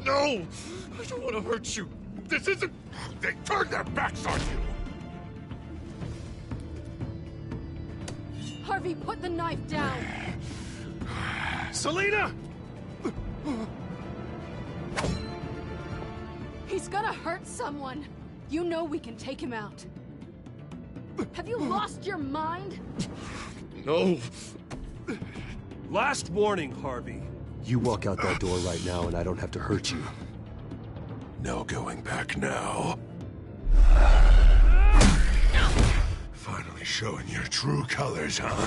No, I don't want to hurt you. This isn't... They turned their backs on you. Harvey, put the knife down. Selina! He's gonna hurt someone. You know we can take him out. Have you lost your mind? No. Last warning, Harvey. You walk out that door right now and I don't have to hurt you. No going back now. Finally showing your true colors, huh?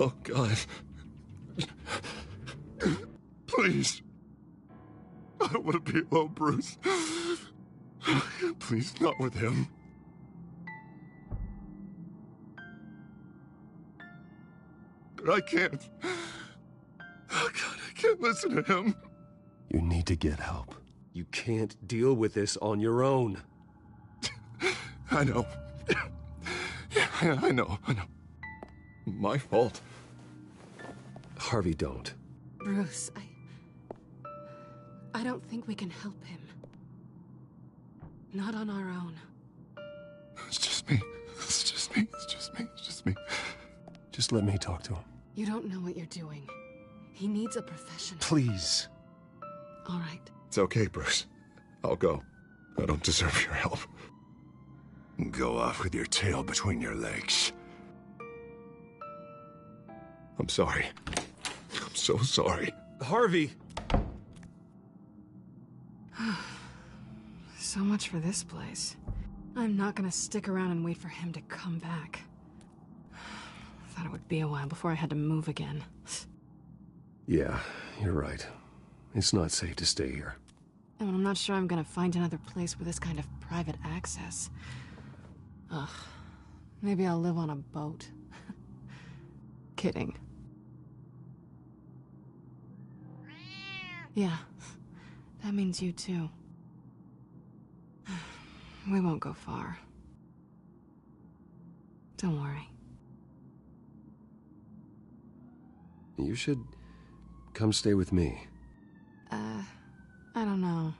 Oh, God. Please. I don't want to be alone, Bruce. Please, not with him. I can't. Oh, God, I can't listen to him. You need to get help. You can't deal with this on your own. I know. Yeah, I know. My fault. Harvey, don't. Bruce, I don't think we can help him. Not on our own. It's just me. It's just me. Just let me talk to him. You don't know what you're doing. He needs a professional. Please. All right. It's okay, Bruce. I'll go. I don't deserve your help. Go off with your tail between your legs. I'm sorry. I'm so sorry. Harvey! So much for this place. I'm not gonna stick around and wait for him to come back. Thought it would be a while before I had to move again. Yeah, you're right. It's not safe to stay here. And I'm not sure I'm gonna find another place with this kind of private access. Ugh. Maybe I'll live on a boat. Kidding. Yeah. That means you too. We won't go far. Don't worry. You should come stay with me. I don't know.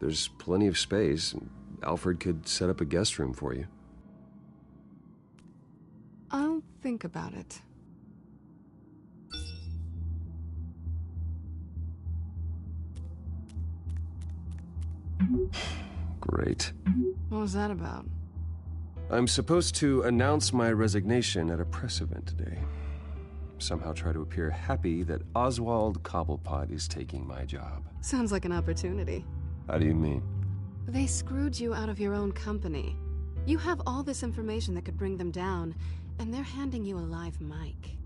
There's plenty of space. Alfred could set up a guest room for you. I'll think about it. Great. What was that about? I'm supposed to announce my resignation at a press event today. Somehow try to appear happy that Oswald Cobblepot is taking my job. Sounds like an opportunity. How do you mean? They screwed you out of your own company. You have all this information that could bring them down, and they're handing you a live mic.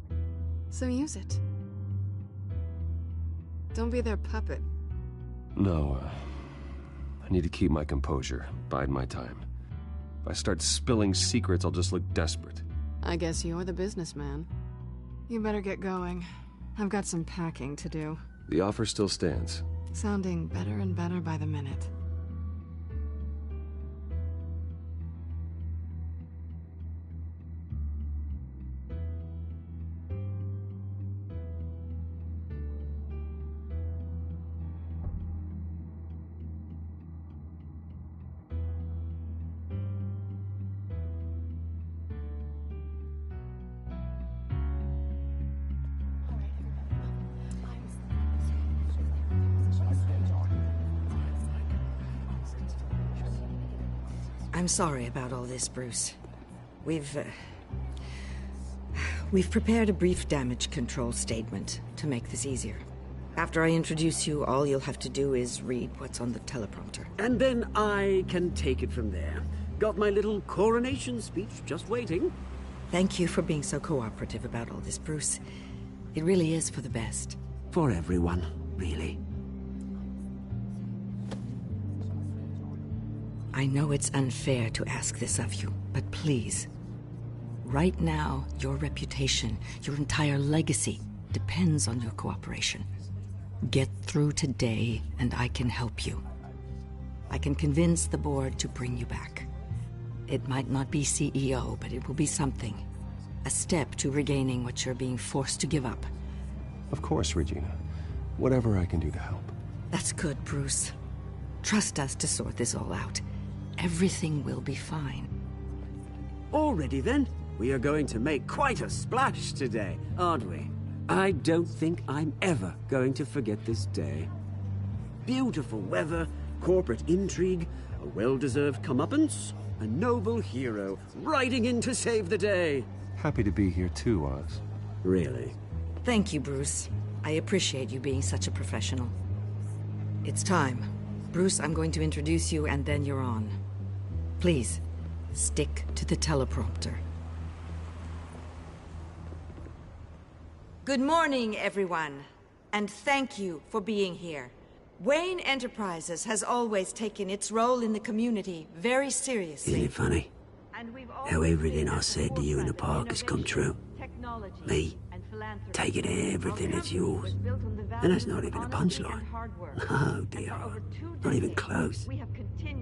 So use it. Don't be their puppet. No, I need to keep my composure, bide my time. If I start spilling secrets, I'll just look desperate. I guess you're the businessman. You better get going. I've got some packing to do. The offer still stands. Sounding better and better by the minute. I'm sorry about all this, Bruce. We've prepared a brief damage control statement to make this easier. After I introduce you, all you'll have to do is read what's on the teleprompter. And then I can take it from there. Got my little coronation speech just waiting. Thank you for being so cooperative about all this, Bruce. It really is for the best. For everyone, really. I know it's unfair to ask this of you, but please. Right now, your reputation, your entire legacy, depends on your cooperation. Get through today, and I can help you. I can convince the board to bring you back. It might not be CEO, but it will be something. A step to regaining what you're being forced to give up. Of course, Regina. Whatever I can do to help. That's good, Bruce. Trust us to sort this all out. Everything will be fine. Already then, we are going to make quite a splash today, aren't we? I don't think I'm ever going to forget this day. Beautiful weather, corporate intrigue, a well-deserved comeuppance, a noble hero riding in to save the day. Happy to be here too, Oz. Really? Thank you, Bruce. I appreciate you being such a professional. It's time. Bruce, I'm going to introduce you and then you're on. Please, stick to the teleprompter. Good morning, everyone, and thank you for being here. Wayne Enterprises has always taken its role in the community very seriously. Isn't it funny? How everything I said to you in the park has come true. Me, taking everything that's yours. And that's not even a punchline. No, dear. Not even close.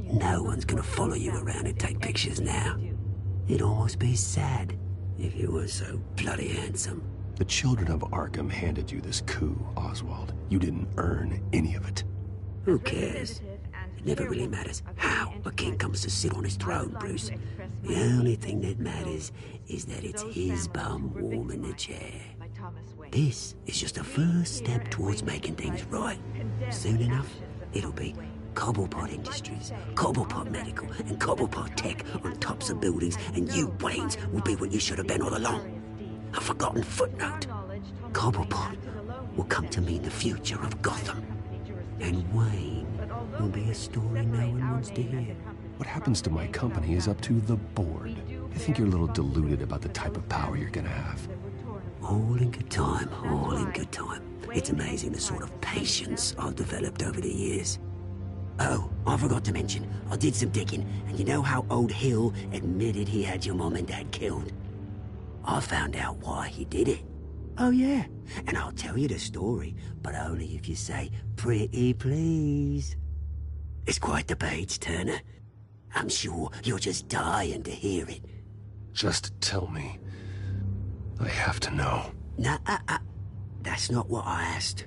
No one's gonna follow you around and take pictures now. It'd almost be sad if you were so bloody handsome. The children of Arkham handed you this coup, Oswald. You didn't earn any of it. Who cares? It never really matters how a king comes to sit on his throne, Bruce. The only thing that matters is that it's his bum warm in the chair. This is just a first step towards making things right. Soon enough, it'll be Cobblepot Industries, Cobblepot Medical, and Cobblepot Tech on tops of buildings, and you, Waynes, will be what you should have been all along. A forgotten footnote. Cobblepot will come to mean the future of Gotham. And Wayne will be a story no one wants to hear. What happens to my company is up to the board. I think you're a little deluded about the type of power you're gonna have. All in good time, all in good time. It's amazing the sort of patience I've developed over the years. Oh, I forgot to mention, I did some digging, and you know how old Hill admitted he had your mom and dad killed? I found out why he did it. Oh yeah, and I'll tell you the story, but only if you say, pretty please. It's quite the page turner. I'm sure you're just dying to hear it. Just tell me. I have to know. Nah, that's not what I asked.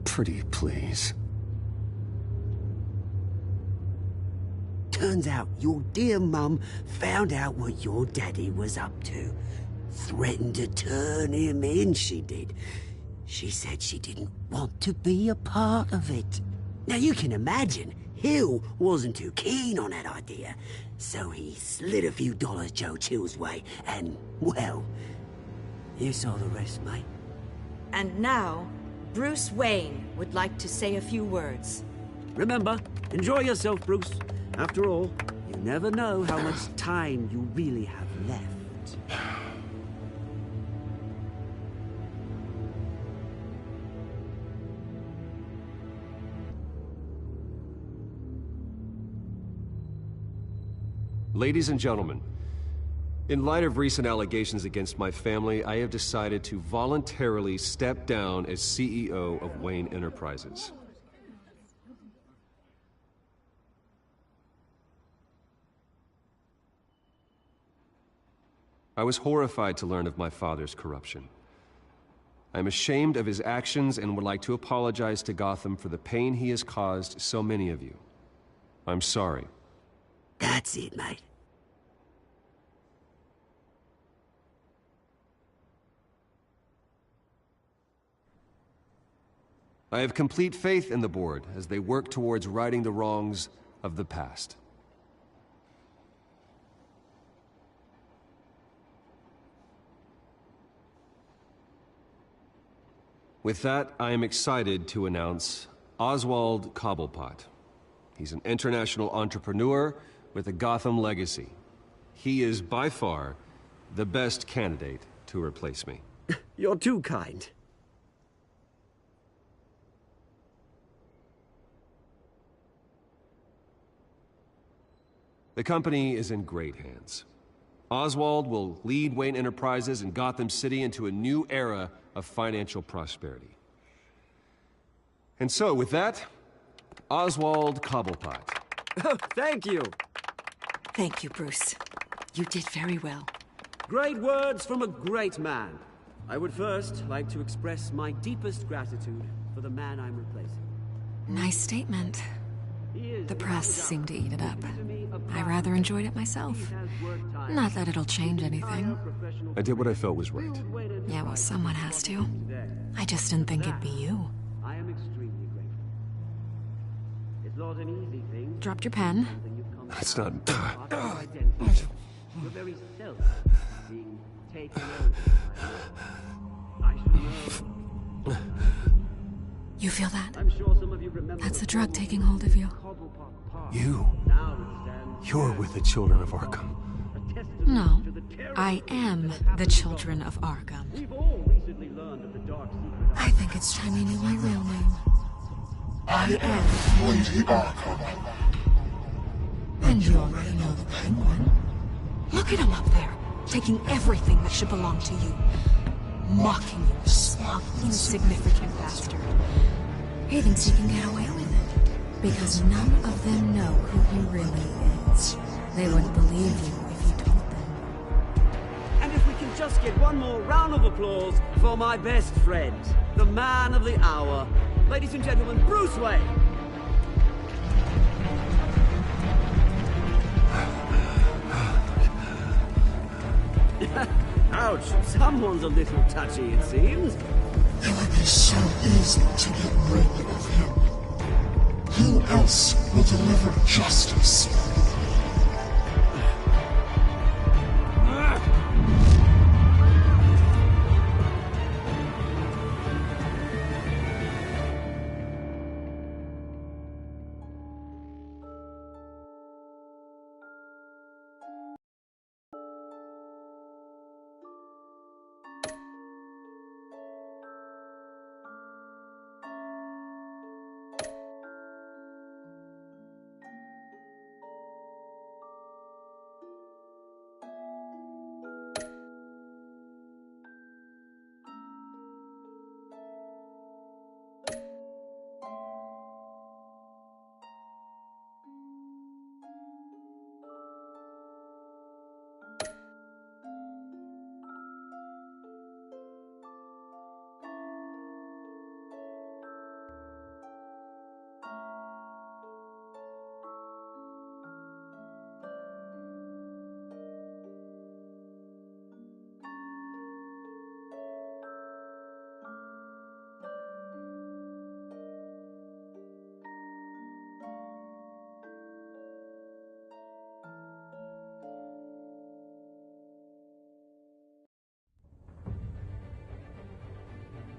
Pretty please. Turns out your dear mum found out what your daddy was up to. Threatened to turn him in, she did. She said she didn't want to be a part of it. Now you can imagine, Hill wasn't too keen on that idea. So he slid a few dollars Joe Chill's way, and, well, you saw the rest, mate. And now, Bruce Wayne would like to say a few words. Remember, enjoy yourself, Bruce. After all, you never know how much time you really have left. Ladies and gentlemen, in light of recent allegations against my family, I have decided to voluntarily step down as CEO of Wayne Enterprises. I was horrified to learn of my father's corruption. I am ashamed of his actions and would like to apologize to Gotham for the pain he has caused so many of you. I'm sorry. That's it, mate. I have complete faith in the board as they work towards righting the wrongs of the past. With that, I am excited to announce Oswald Cobblepot. He's an international entrepreneur with a Gotham legacy. He is by far the best candidate to replace me. You're too kind. The company is in great hands. Oswald will lead Wayne Enterprises and Gotham City into a new era of financial prosperity. And so, with that, Oswald Cobblepot. Oh, thank you. Thank you, Bruce. You did very well. Great words from a great man. I would first like to express my deepest gratitude for the man I'm replacing. Nice statement. The press seemed to eat it up. I rather enjoyed it myself. Not that it'll change anything. I did what I felt was right. Yeah, well, someone has to. I just didn't think it'd be you. I am extremely grateful. It's not an easy thing. Dropped your pen. That's not... Your very self being taken over. I should know. You feel that? I'm sure some of you remember. That's the drug taking hold of you. You're with the children of Arkham. No, I am the children of Arkham. I think it's time you knew my real name. I am Lady Arkham. And you already know the Penguin. Look at him up there, taking everything that should belong to you. Mocking you, smug, insignificant bastard. He thinks he can get away with it, because none of them know who he really is. They wouldn't believe you if you told them. And if we can just get one more round of applause for my best friend, the man of the hour, ladies and gentlemen, Bruce Wayne. Ouch, someone's a little touchy, it seems. It would be so easy to get rid of him. Who else will deliver justice?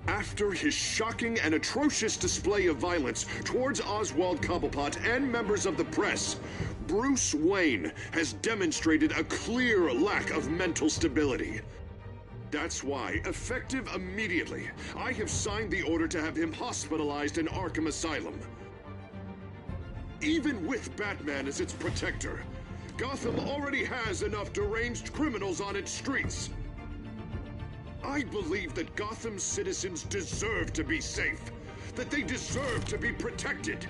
After his shocking and atrocious display of violence towards Oswald Cobblepot and members of the press, Bruce Wayne has demonstrated a clear lack of mental stability. That's why, effective immediately, I have signed the order to have him hospitalized in Arkham Asylum. Even with Batman as its protector, Gotham already has enough deranged criminals on its streets. I believe that Gotham's citizens deserve to be safe, that they deserve to be protected.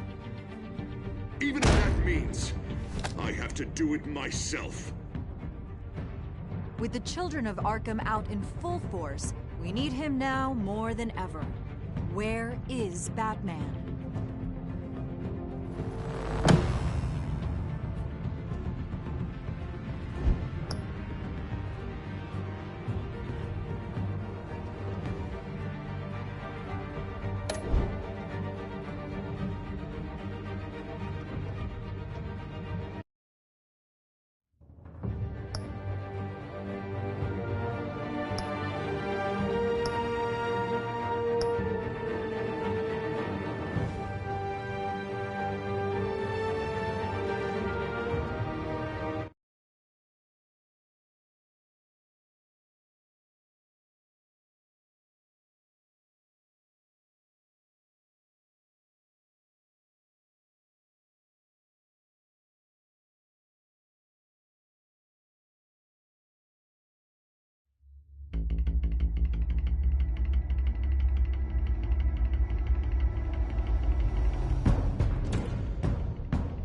Even if that means I have to do it myself. With the children of Arkham out in full force, we need him now more than ever. Where is Batman?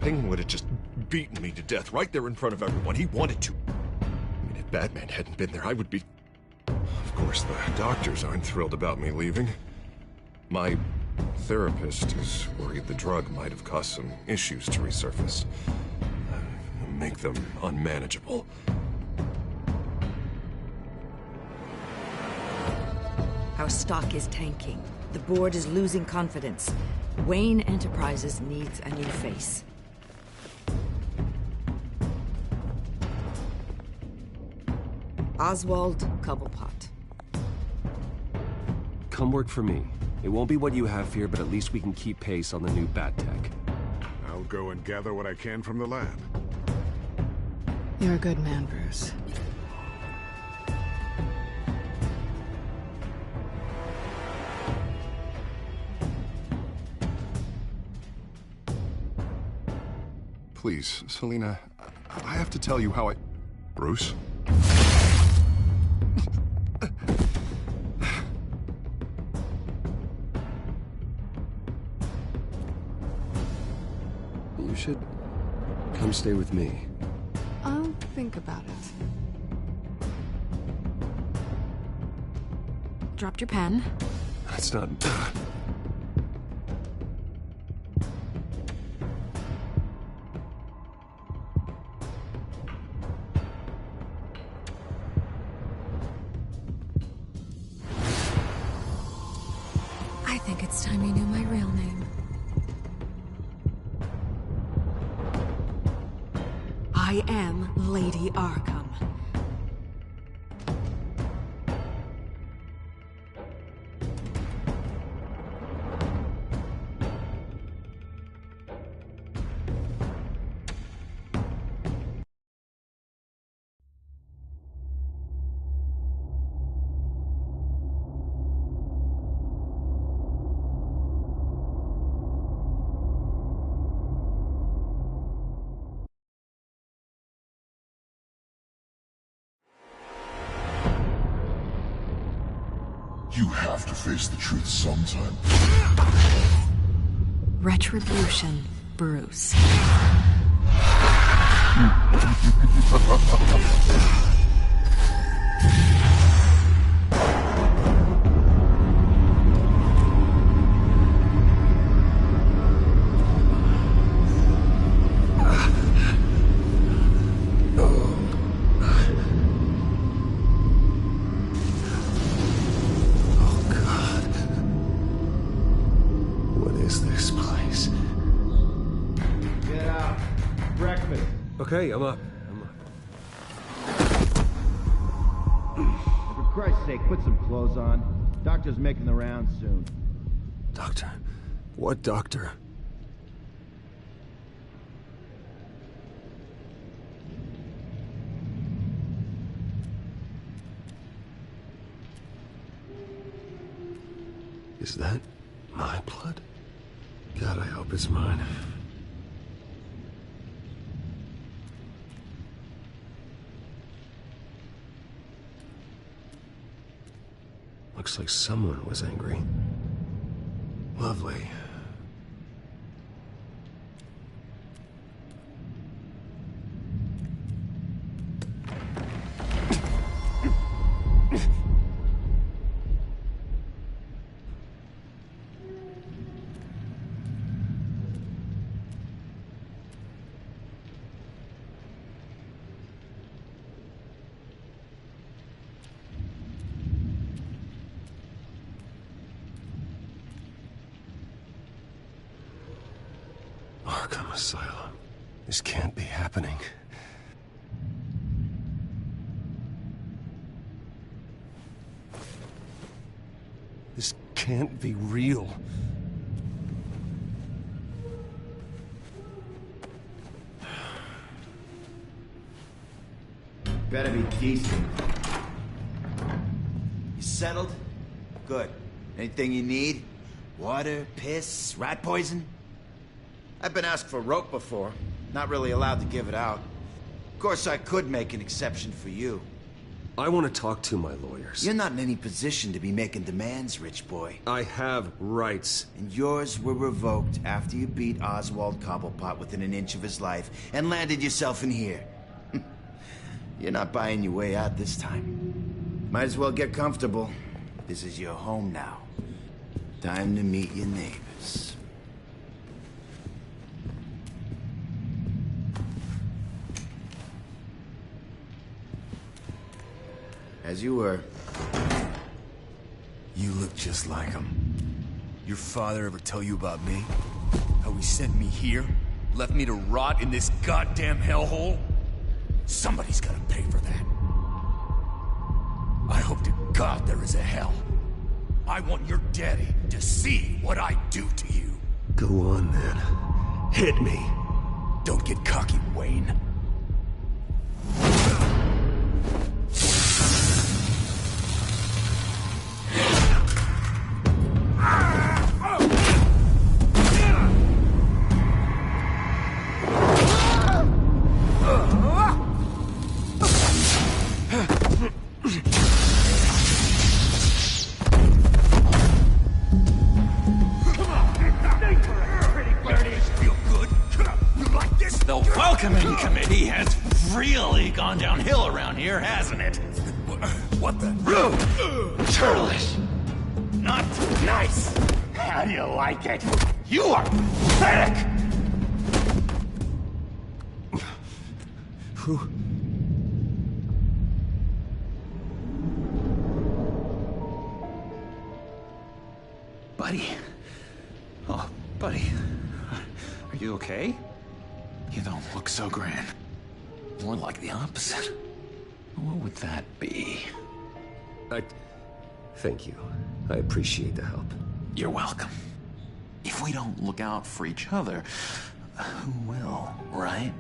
Penguin would have just beaten me to death right there in front of everyone. He wanted to. I mean, if Batman hadn't been there, I would be... Of course, the doctors aren't thrilled about me leaving. My therapist is worried the drug might have caused some issues to resurface. Make them unmanageable. Our stock is tanking. The board is losing confidence. Wayne Enterprises needs a new face. Oswald Cobblepot. Come work for me. It won't be what you have here, but at least we can keep pace on the new bat tech. I'll go and gather what I can from the lab. You're a good man, Bruce. Please, Selina, I have to tell you how I... Bruce? You should come stay with me. I'll think about it. Dropped your pen. That's not... I think it's time you knew my real name. I am Lady Arkham. You have to face the truth sometime. Retribution, Bruce. Okay, I'm up. For Christ's sake, put some clothes on. Doctor's making the rounds soon. Doctor? What doctor? Is that my blood? God, I hope it's mine. Looks like someone was angry. Lovely. Arkham Asylum. This can't be happening. This can't be real. Better be decent. You settled? Good. Anything you need? Water, piss, rat poison? I've been asked for rope before. Not really allowed to give it out. Of course, I could make an exception for you. I want to talk to my lawyers. You're not in any position to be making demands, rich boy. I have rights. And yours were revoked after you beat Oswald Cobblepot within an inch of his life and landed yourself in here. You're not buying your way out this time. Might as well get comfortable. This is your home now. Time to meet your neighbors. As you were. You look just like him. Your father ever tell you about me? How he sent me here? Left me to rot in this goddamn hellhole? Somebody's gotta pay for that. I hope to God there is a hell. I want your daddy to see what I do to you. Go on, then. Hit me. Don't get cocky, Wayne. Gone downhill around here, hasn't it? What the? Churlish. Not nice. How do you like it? You are pathetic. Who? Buddy. Oh, buddy. Are you okay? You don't look so grand. More like the opposite. What would that be? Thank you. I appreciate the help. You're welcome. If we don't look out for each other, who will, right?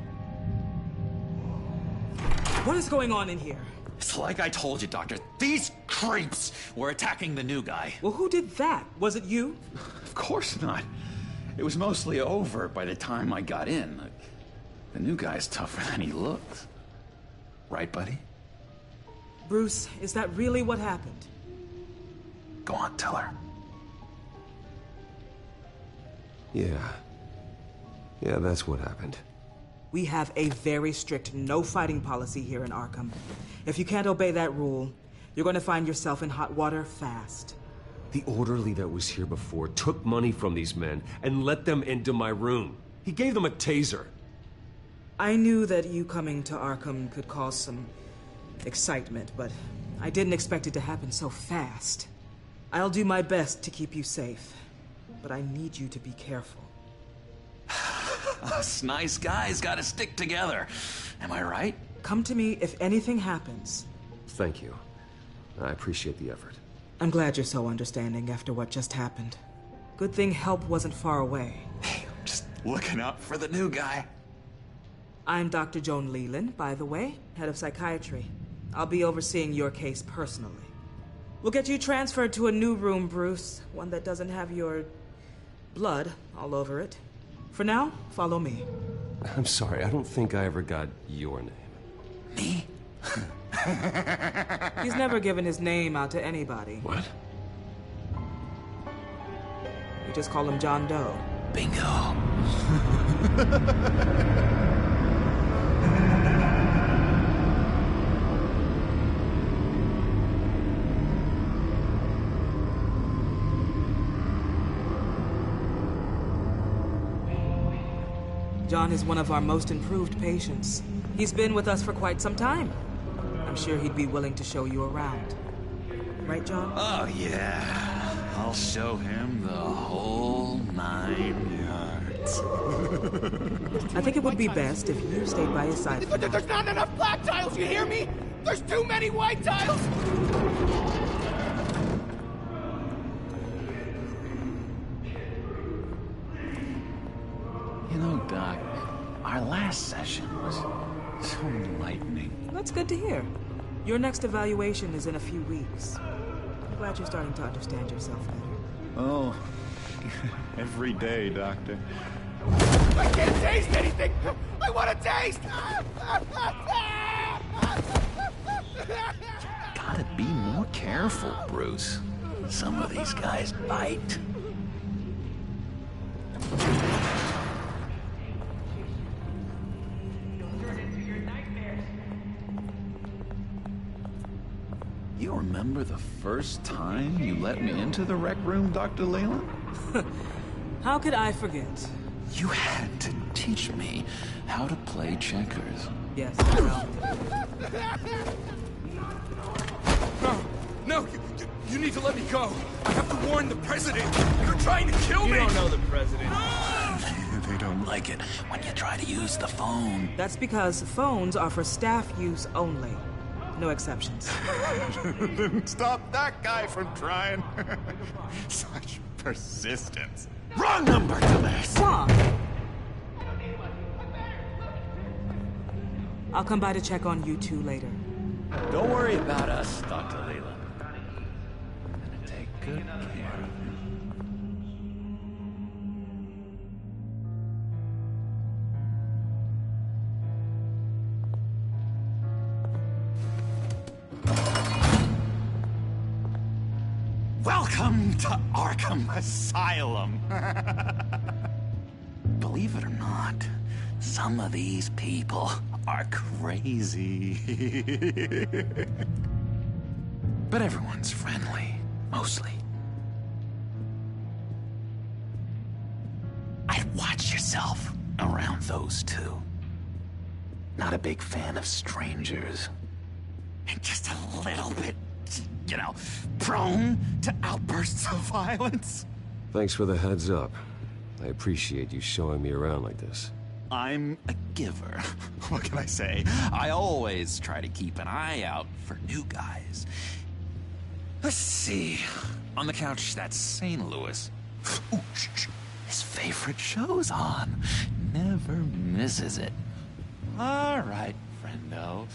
What is going on in here? It's like I told you, Doctor. These creeps were attacking the new guy. Well, who did that? Was it you? Of course not. It was mostly over by the time I got in. The new guy's tougher than he looks. Right, buddy? Bruce, is that really what happened? Go on, tell her. Yeah, that's what happened. We have a very strict no-fighting policy here in Arkham. If you can't obey that rule, you're going to find yourself in hot water fast. The orderly that was here before took money from these men and let them into my room. He gave them a taser. I knew that you coming to Arkham could cause some excitement, but I didn't expect it to happen so fast. I'll do my best to keep you safe, but I need you to be careful. Us nice guys gotta stick together. Am I right? Come to me if anything happens. Thank you. I appreciate the effort. I'm glad you're so understanding after what just happened. Good thing help wasn't far away. Hey, I'm just looking out for the new guy. I'm Dr. Joan Leland, by the way, head of psychiatry. I'll be overseeing your case personally. We'll get you transferred to a new room, Bruce. One that doesn't have your blood all over it. For now, follow me. I'm sorry, I don't think I ever got your name. Me? He's never given his name out to anybody. What? We just call him John Doe. Bingo. John is one of our most improved patients. He's been with us for quite some time. I'm sure he'd be willing to show you around. Right, John? Oh, yeah. I'll show him the whole 9 yards. I think it would be best if you stayed by his side. But there's not enough black tiles, you hear me? There's too many white tiles! You know, Doc, our last session was so enlightening. That's good to hear. Your next evaluation is in a few weeks. I'm glad you're starting to understand yourself better. Oh, every day, Doctor. I can't taste anything! I want to taste! Gotta be more careful, Bruce. Some of these guys bite. You remember the first time you let me into the rec room, Dr. Leyland? How could I forget? You had to teach me how to play checkers. Yes, I know. No, you need to let me go. I have to warn the president. They're trying to kill me. You don't know the president. They don't like it when you try to use the phone. That's because phones are for staff use only. No exceptions. Didn't stop that guy from trying. Such persistence. Wrong number, dumbass! Wrong! I'll come by to check on you two later. Don't worry about us, Dr. Leland. I'm gonna take good care of you. Welcome to Arkham Asylum. Believe it or not, some of these people are crazy. But everyone's friendly, mostly. I'd watch yourself around those two. Not a big fan of strangers. And just a little bit, you know, prone to outbursts of violence. Thanks for the heads up. I appreciate you showing me around like this. I'm a giver. What can I say? I always try to keep an eye out for new guys. Let's see. On the couch, that's St. Louis. Ooh, his favorite show's on. Never misses it. All right, friendo.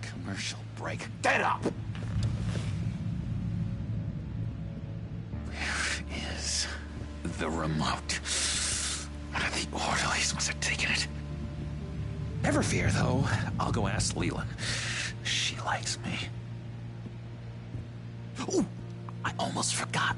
Commercial break. Get up! Where is the remote? One of the orderlies must have taken it. Never fear, though. I'll go ask Leland. She likes me. Ooh, I almost forgot.